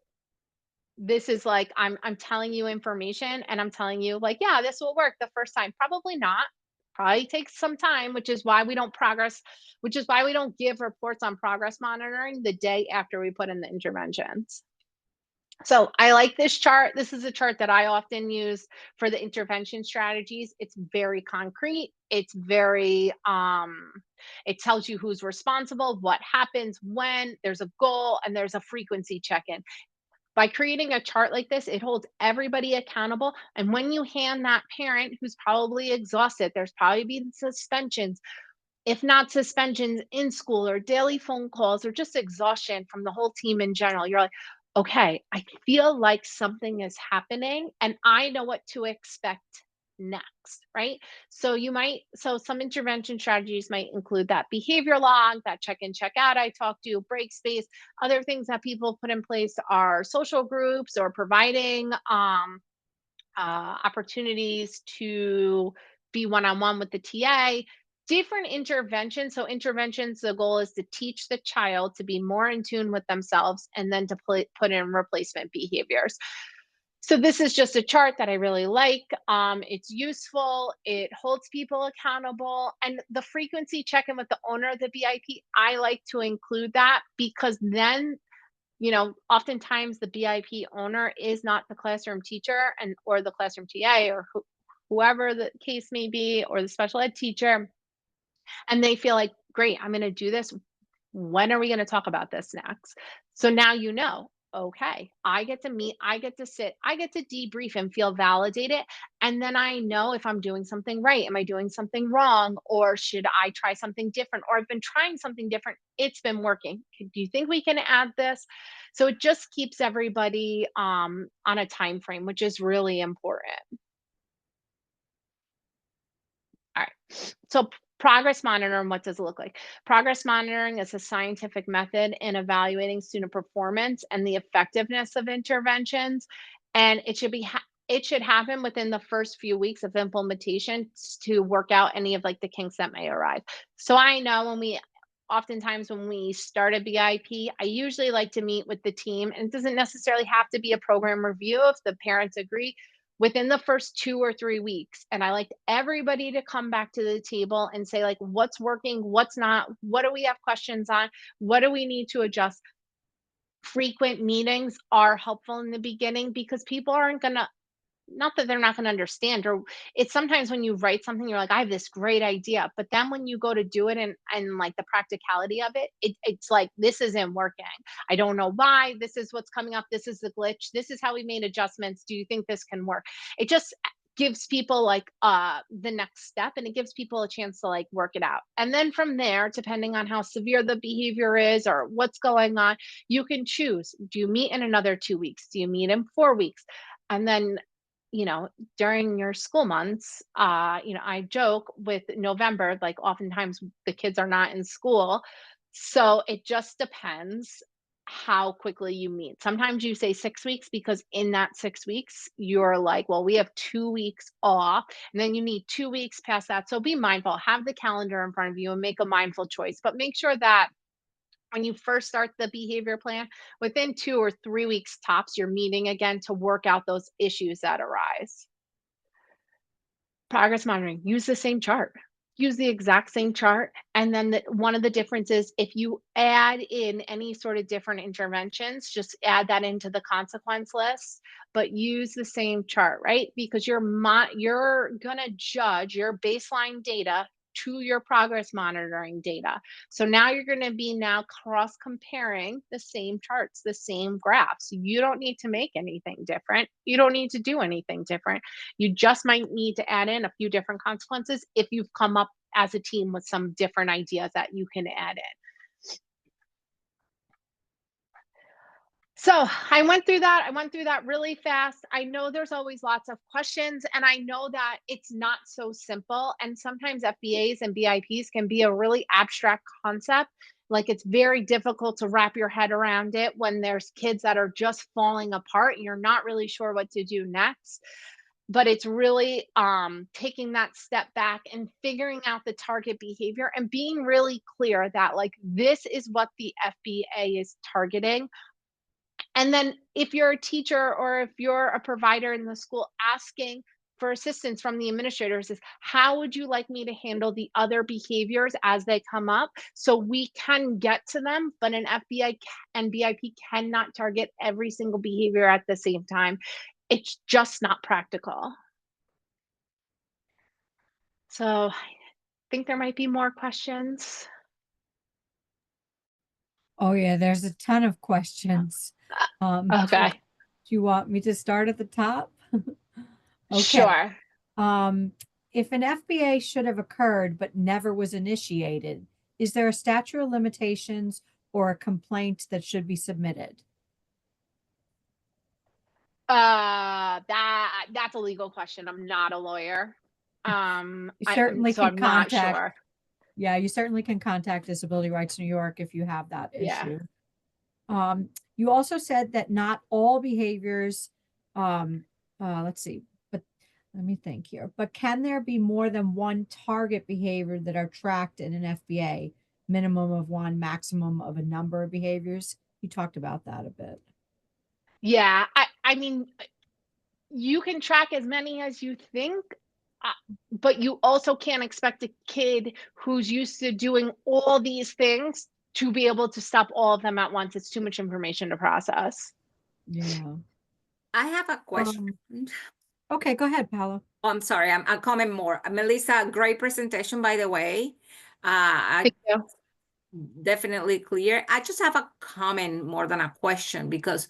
this is like, I'm telling you information and I'm telling you, like, yeah, this will work the first time. Probably not. Probably takes some time, which is why we don't progress, which is why we don't give reports on progress monitoring the day after we put in the interventions. So I like this chart. This is a chart that I often use for the intervention strategies. It's very concrete. It's very it tells you who's responsible, what happens when, there's a goal, and there's a frequency check-in. By creating a chart like this, it holds everybody accountable. And when you hand that parent who's probably exhausted, there's probably been suspensions, if not suspensions in school, or daily phone calls, or just exhaustion from the whole team in general, you're like, okay, I feel like something is happening and I know what to expect next, right? So some intervention strategies might include that behavior log, that check in, check out I talked to, break space. Other things that people put in place are social groups, or providing opportunities to be one on one with the TA, different interventions. So, interventions, the goal is to teach the child to be more in tune with themselves and then to put in replacement behaviors. So, this is just a chart that I really like. It's useful, it holds people accountable, and the frequency check in with the owner of the BIP, I like to include that, because then oftentimes the BIP owner is not the classroom teacher and or the classroom TA, or whoever the case may be, or the special ed teacher, and they feel like, great, I'm going to do this. When are we going to talk about this next? So now okay, I get to meet, I get to sit, I get to debrief and feel validated. And then I know if I'm doing something right. Am I doing something wrong? Or should I try something different? Or I've been trying something different. It's been working. Do you think we can add this? So it just keeps everybody on a time frame, which is really important. All right. So Progress monitoring, what does it look like? Progress monitoring is a scientific method in evaluating student performance and the effectiveness of interventions, and it should happen within the first few weeks of implementation to work out any of like the kinks that may arise. So I know oftentimes when we start a BIP, I usually like to meet with the team, and it doesn't necessarily have to be a program review if the parents agree within the first 2 or 3 weeks. And I like everybody to come back to the table and say, like, what's working, what's not, what do we have questions on, what do we need to adjust. Frequent meetings are helpful in the beginning because people aren't going to, not that they're not going to understand, or it's sometimes when you write something you're like, I have this great idea, but then when you go to do it and like the practicality of it's like, this isn't working, I don't know why, this is what's coming up, this is the glitch, this is how we made adjustments, do you think this can work? It just gives people like the next step, and it gives people a chance to like work it out, and then from there, depending on how severe the behavior is or what's going on, you can choose, do you meet in another 2 weeks, do you meet in 4 weeks? And then, you know, during your school months, I joke with November, like oftentimes the kids are not in school. So it just depends how quickly you meet. Sometimes you say 6 weeks because in that 6 weeks, you're like, well, we have 2 weeks off, and then you need 2 weeks past that. So be mindful, have the calendar in front of you and make a mindful choice. But make sure that when you first start the behavior plan, within 2 or 3 weeks tops, you're meeting again to work out those issues that arise. Progress monitoring, use the same chart. Use the exact same chart. And then one of the differences, if you add in any sort of different interventions, just add that into the consequence list, but use the same chart, right? Because you're going to judge your baseline data to your progress monitoring data. So now you're going to be now cross comparing the same charts, the same graphs. You don't need to make anything different. You don't need to do anything different. You just might need to add in a few different consequences if you've come up as a team with some different ideas that you can add in. So I went through that. I went through that really fast. I know there's always lots of questions, and I know that it's not so simple. And sometimes FBAs and BIPs can be a really abstract concept. Like it's very difficult to wrap your head around it when there's kids that are just falling apart and you're not really sure what to do next. But it's really taking that step back and figuring out the target behavior and being really clear that like this is what the FBA is targeting. And then if you're a teacher or if you're a provider in the school, asking for assistance from the administrators is, how would you like me to handle the other behaviors as they come up so we can get to them, but an FBI and BIP cannot target every single behavior at the same time. It's just not practical. So I think there might be more questions. Oh yeah, there's a ton of questions. Do Okay, you want me to start at the top? Okay. sure. If an FBA should have occurred but never was initiated, is there a statute of limitations or a complaint that should be submitted? That's a legal question. I'm not a lawyer. You certainly So can I'm not contact, sure. yeah, you certainly can contact Disability Rights New York if you have that Yeah. issue. You also said that not all behaviors, um, let's see, but let me think here. But can there be more than one target behavior that are tracked in an FBA? Minimum of one, maximum of a number of behaviors? You talked about that a bit. Yeah. I mean, you can track as many as you think, but you also can't expect a kid who's used to doing all these things to be able to stop all of them at once. It's too much information to process. Yeah. I have a question. Um, okay, go ahead, Paolo. Oh, I'm sorry, I'm coming more. Melissa, great presentation, by the way. Thank you. Definitely clear. I just have a comment more than a question because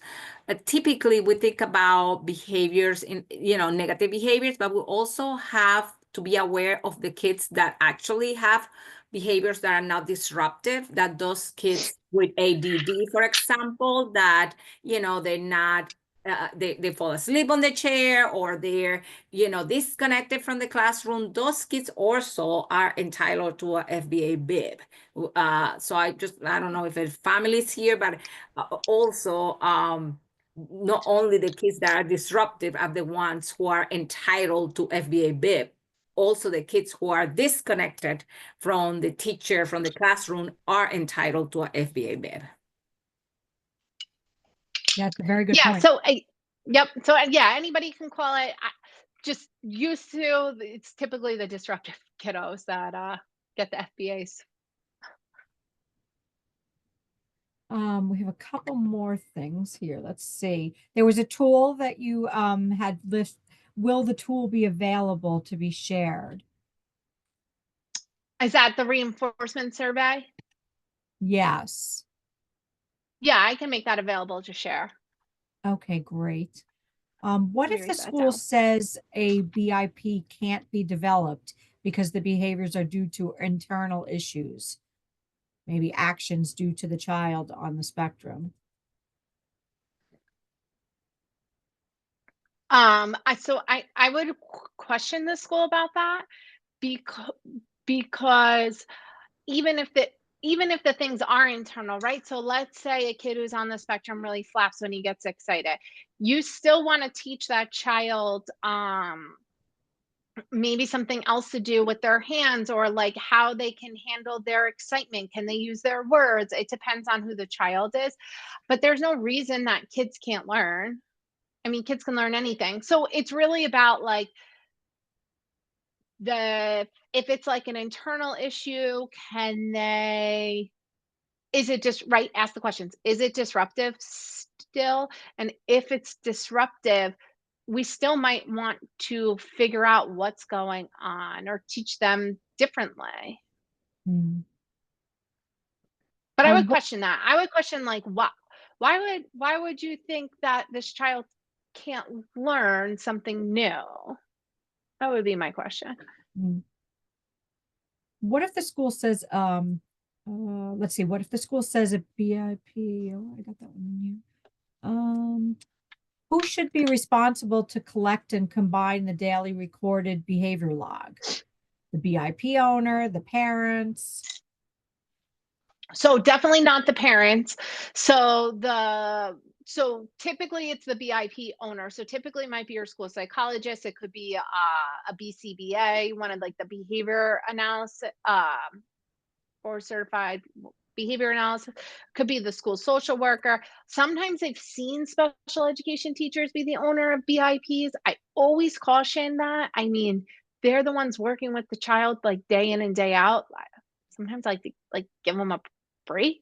typically we think about behaviors in, negative behaviors, but we also have to be aware of the kids that actually have behaviors that are not disruptive, that those kids with ADD, for example, that, they're not they fall asleep on the chair, or they're, disconnected from the classroom. Those kids also are entitled to a FBA BIP. So I don't know if it's families here, but also, not only the kids that are disruptive are the ones who are entitled to FBA BIP. Also, the kids who are disconnected from the teacher, from the classroom, are entitled to a FBA BIP. Yeah, it's a very good Yeah. point. So yep. So yeah, anybody can call it. Just used to. It's typically the disruptive kiddos that get the FBAs. We have a couple more things here. Let's see. There was a tool that you had list. Will the tool be available to be shared? Is that the reinforcement survey? Yes. Yeah, I can make that available to share. Okay, great. What Let me if the write that school down. says a BIP can't be developed because the behaviors are due to internal issues? Maybe actions due to the child on the spectrum. I would question the school about that because even if the things are internal, right? So let's say a kid who's on the spectrum really flaps when he gets excited. You still want to teach that child maybe something else to do with their hands, or like how they can handle their excitement. Can they use their words? It depends on who the child is, but there's no reason that kids can't learn. I mean, kids can learn anything. So it's really about like if it's like an internal issue, is it just right? Ask the questions. Is it disruptive still? And if it's disruptive, we still might want to figure out what's going on or teach them differently. Hmm. But I would What, question that. I would question like why would you think that this child can't learn something new? That would be my question. hmm. What if the school says, let's see, what if the school says a BIP? Oh, I got that one in here. Who should be responsible to collect and combine the daily recorded behavior log? The BIP owner, the parents? So definitely not the parents. So typically it's the BIP owner. So typically it might be your school psychologist. It could be a BCBA, one of like the behavior analysis or certified behavior analysis. Could be the school social worker. Sometimes I've seen special education teachers be the owner of BIPs. I always caution that. I mean, they're the ones working with the child like day in and day out. Sometimes I like to like give them a break.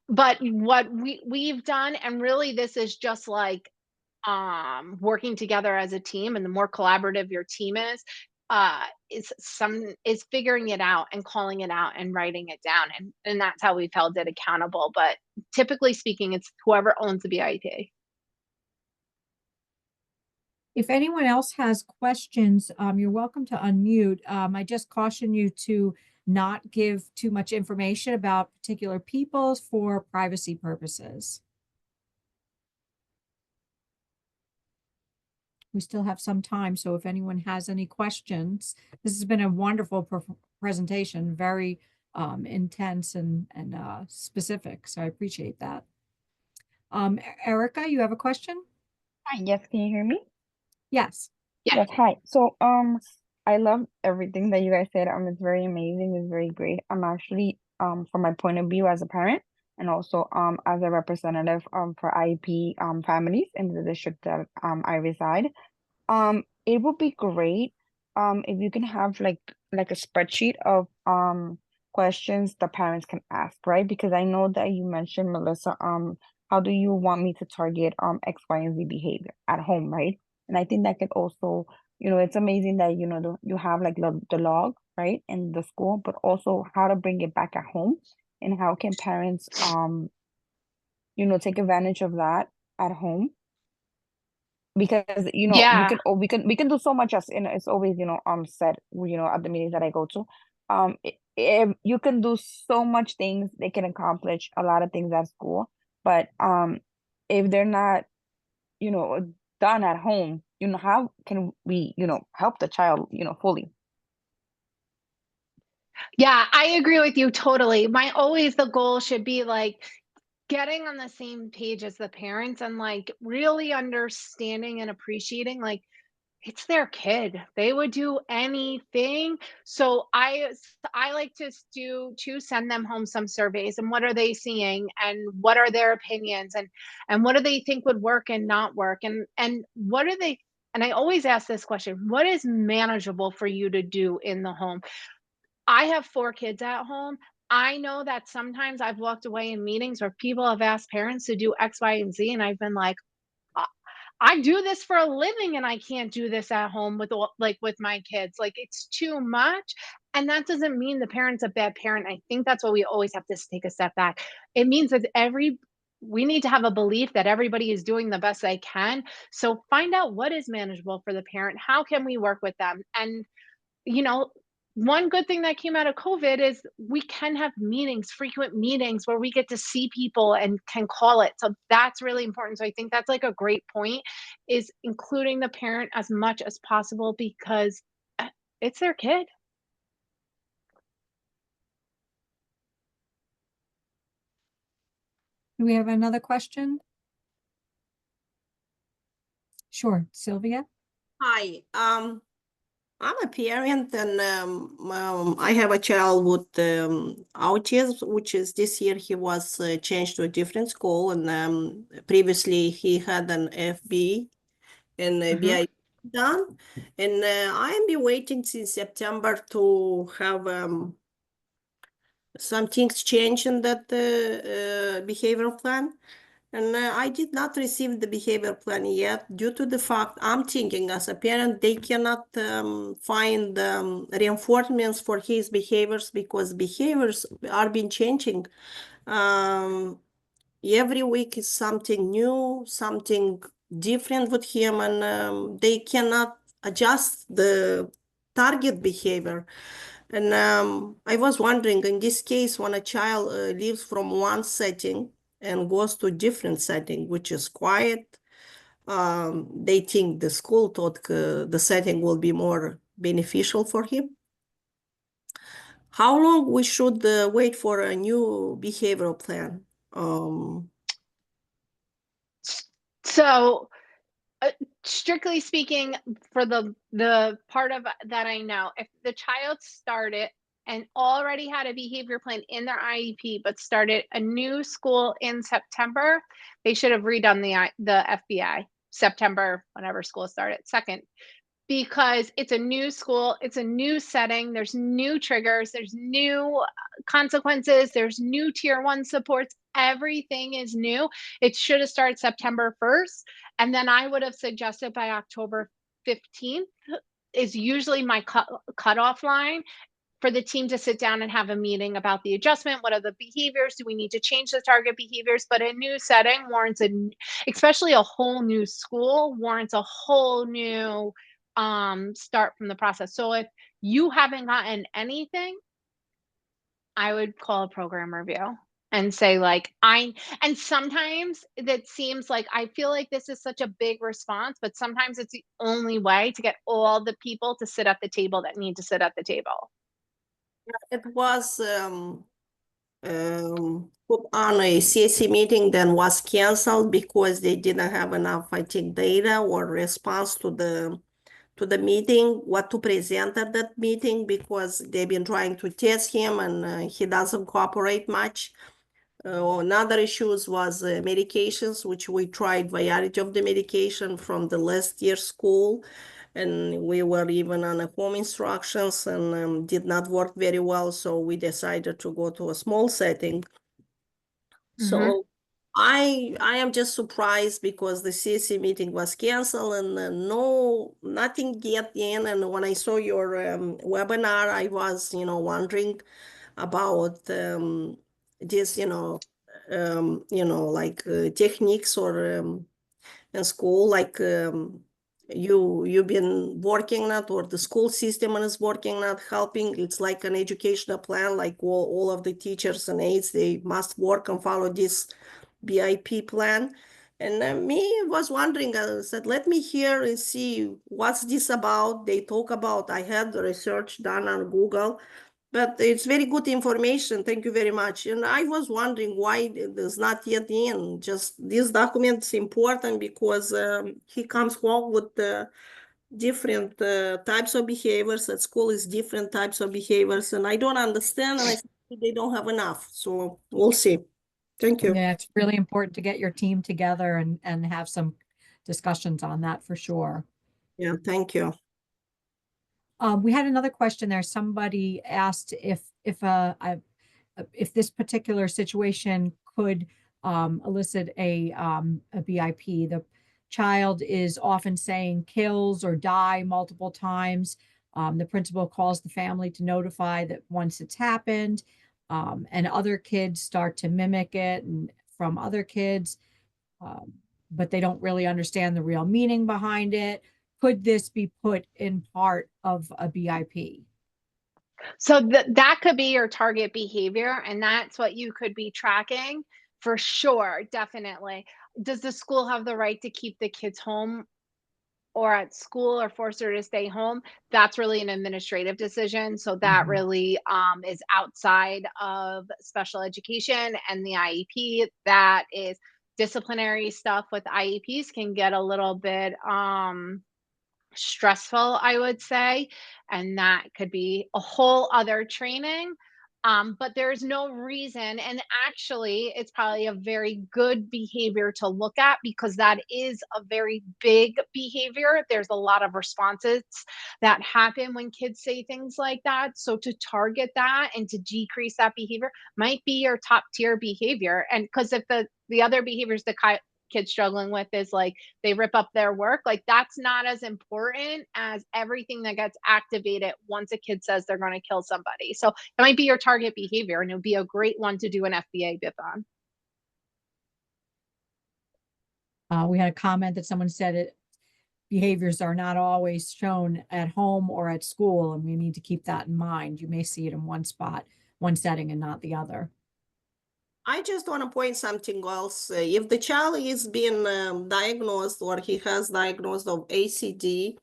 But what we've done, and really this is just like working together as a team, and the more collaborative your team is figuring it out and calling it out and writing it down, and that's how we've held it accountable. But typically speaking, it's whoever owns the BIP. If anyone else has questions, you're welcome to unmute. I just caution you to not give too much information about particular people for privacy purposes. We still have some time, so if anyone has any questions, this has been a wonderful presentation, very intense and specific, so I appreciate that. Erica, you have a question? Hi, yes, can you hear me? Yes. Yeah. Yes, hi. So, I love everything that you guys said. It's very amazing. It's very great. I'm actually, from my point of view as a parent, and also, as a representative, for IEP, families in the district that, I reside. It would be great, if you can have like a spreadsheet of, questions the parents can ask, right? Because I know that you mentioned, Melissa, how do you want me to target, X, Y, and Z behavior at home, right? And I think that could also, it's amazing that, you have like the log, right, in the school, but also how to bring it back at home, and how can parents, take advantage of that at home, because we Yeah. can, we can do so much, as it's always, said, at the meetings that I go to. If you can do so much things, they can accomplish a lot of things at school, but if they're not, done at home, how can we, help the child, fully? Yeah, I agree with you totally. The goal should be like getting on the same page as the parents and like really understanding and appreciating like it's their kid. They would do anything. So I like to send them home some surveys and what are they seeing and what are their opinions and what do they think would work and not work and what are they, and I always ask this question, what is manageable for you to do in the home? I have 4 kids at home. I know that sometimes I've walked away in meetings where people have asked parents to do X, Y, and Z, and I've been like, "I I do this for a living and I can't do this at home with with my kids. Like, it's too much." And that doesn't mean the parent's a bad parent. I think that's what we always have to take a step back. It means that we need to have a belief that everybody is doing the best they can. So find out what is manageable for the parent. How can we work with them? And you know, one good thing that came out of COVID is we can have meetings, frequent meetings where we get to see people and can call it. So that's really important. So I think that's like a great point is including the parent as much as possible because it's their kid. Do we have another question? Sure, Sylvia? Hi, I'm a parent and I have a child with autism, which is this year he was changed to a different school, and previously he had an FBA and a Mhm. BIP done, and I've been waiting since September to have some things change in that behavioral plan. And I did not receive the behavior plan yet due to the fact I'm thinking as a parent, they cannot find reinforcements for his behaviors because behaviors are been changing. Um, every week is something new, something different with him, and they cannot adjust the target behavior. And I was wondering, in this case, when a child leaves from one setting and goes to different setting, which is quiet, they think the school thought the setting will be more beneficial for him. How long we should wait for a new behavioral plan? So Uh, strictly speaking, for the part of that I know, if the child started and already had a behavior plan in their IEP, but started a new school in September, they should have redone the FBI September, whenever school started, second, because it's a new school, it's a new setting, there's new triggers, there's new consequences, there's new tier 1 supports, everything is new. It should have started September 1st, and then I would have suggested by October 15th is usually my cutoff line for the team to sit down and have a meeting about the adjustment. What are the behaviors? Do we need to change the target behaviors? But a new setting warrants especially a whole new school warrants a whole new start from the process. So if you haven't gotten anything, I would call a program review and say and sometimes that seems like I feel like this is such a big response, but sometimes it's the only way to get all the people to sit at the table that need to sit at the table. It was put on a CSC meeting, then was canceled because they didn't have enough, I think, data or response to the meeting, what to present at that meeting, because they've been trying to test him and he doesn't cooperate much. Another issues was medications, which we tried variety of the medication from the last year school, and we were even on a home instructions and did not work very well. So we decided to go to a small setting. Mhm. So I am just surprised because the CC meeting was canceled and nothing yet in. And when I saw your webinar, I was wondering about this like techniques or in school, like you've been working that, or the school system is working that, helping. It's like an educational plan, like all of the teachers and aides, they must work and follow this BIP plan. And me was wondering, I said, let me hear and see what's this about. They talk about, I had the research done on Google, but it's very good information. Thank you very much. And I was wondering why it's not yet in. Just this document is important because he comes home with different types of behaviors at school is different types of behaviors. And I don't understand. And I think they don't have enough. So we'll see. Thank you. Yeah, it's really important to get your team together and have some discussions on that for sure. Yeah, thank you. We had another question there. Somebody asked if this particular situation could elicit a BIP. The child is often saying kills or die multiple times. The principal calls the family to notify that once it's happened, and other kids start to mimic it and from other kids, um, but they don't really understand the real meaning behind it. Could this be put in part of a BIP? So that could be your target behavior, and that's what you could be tracking for sure, definitely. Does the school have the right to keep the kids home or at school or force her to stay home? That's really an administrative decision. So that Mhm. really is outside of special education and the IEP. That is disciplinary stuff with IEPs can get a little bit stressful, I would say, and that could be a whole other training. But there's no reason, and actually, it's probably a very good behavior to look at because that is a very big behavior. There's a lot of responses that happen when kids say things like that. So, to target that and to decrease that behavior might be your top tier behavior. And because if the other behaviors the kids struggling with is like they rip up their work, like that's not as important as everything that gets activated once a kid says they're going to kill somebody. So it might be your target behavior and it would be a great one to do an FBA BIP on. We had a comment that someone said behaviors are not always shown at home or at school, and we need to keep that in mind. You may see it in one spot, one setting, and not the other. I just want to point something else. If the child is being diagnosed or he has diagnosed of ACD,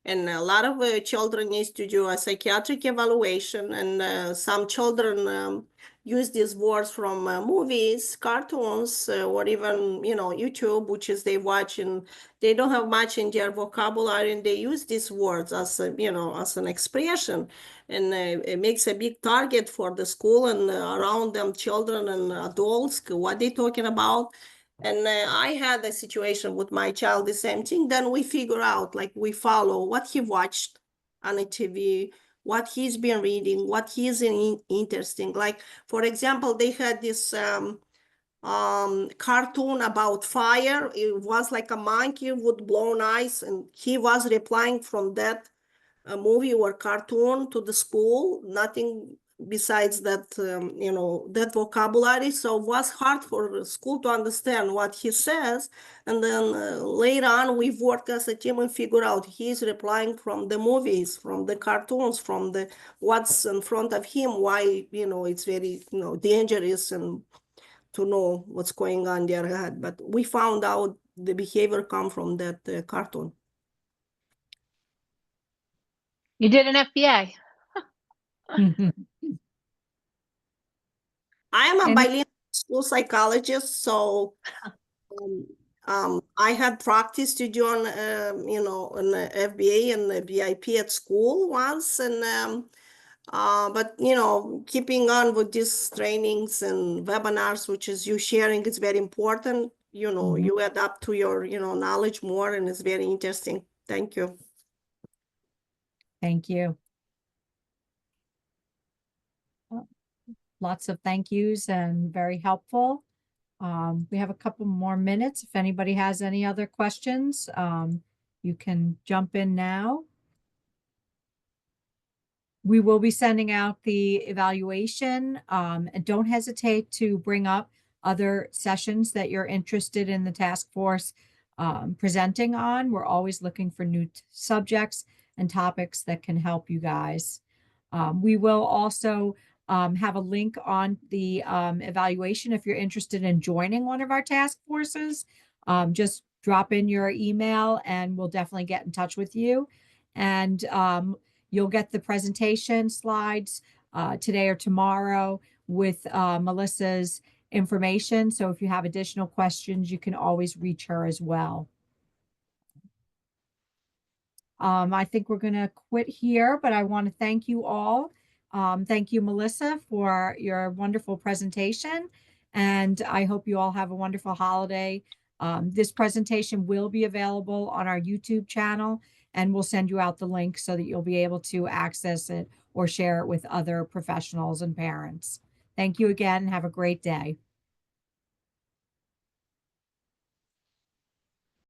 and a lot of children needs to do a psychiatric evaluation, and some children use these words from movies, cartoons, or even YouTube, which is they watch and they don't have much in their vocabulary, and they use these words as as an expression, and it makes a big target for the school and around them children and adults what they talking about. And I had a situation with my child, the same thing. Then we figure out, like we follow what he watched on the TV, what he's been reading, what he's interesting. Like, for example, they had this cartoon about fire. It was like a monkey with blown eyes, and he was replying from that movie or cartoon to the school, nothing besides that, that vocabulary. So it was hard for the school to understand what he says. And then later on, we've worked as a team and figure out he's replying from the movies, from the cartoons, from the what's in front of him, why, it's very, dangerous and to know what's going on in their head. But we found out the behavior come from that cartoon. You did an FBA. I am a Any- bilingual school psychologist, so I had practiced to do an FBA and a BIP at school once, and but keeping on with these trainings and webinars, which is you sharing, is very important. Mhm. You adapt to your knowledge more, and it's very interesting. Thank you. Thank you. Lots of thank yous and very helpful. We have a couple more minutes. If anybody has any other questions, you can jump in now. We will be sending out the evaluation, and don't hesitate to bring up other sessions that you're interested in the task force presenting on. We're always looking for new subjects and topics that can help you guys. We will also have a link on the evaluation if you're interested in joining one of our task forces. just drop in your email and we'll definitely get in touch with you. And you'll get the presentation slides today or tomorrow with Melissa's information. So if you have additional questions, you can always reach her as well. I think we're going to quit here, but I want to thank you all. Thank you, Melissa, for your wonderful presentation. And I hope you all have a wonderful holiday. This presentation will be available on our YouTube channel, and we'll send you out the link so that you'll be able to access it or share it with other professionals and parents. Thank you again. Have a great day.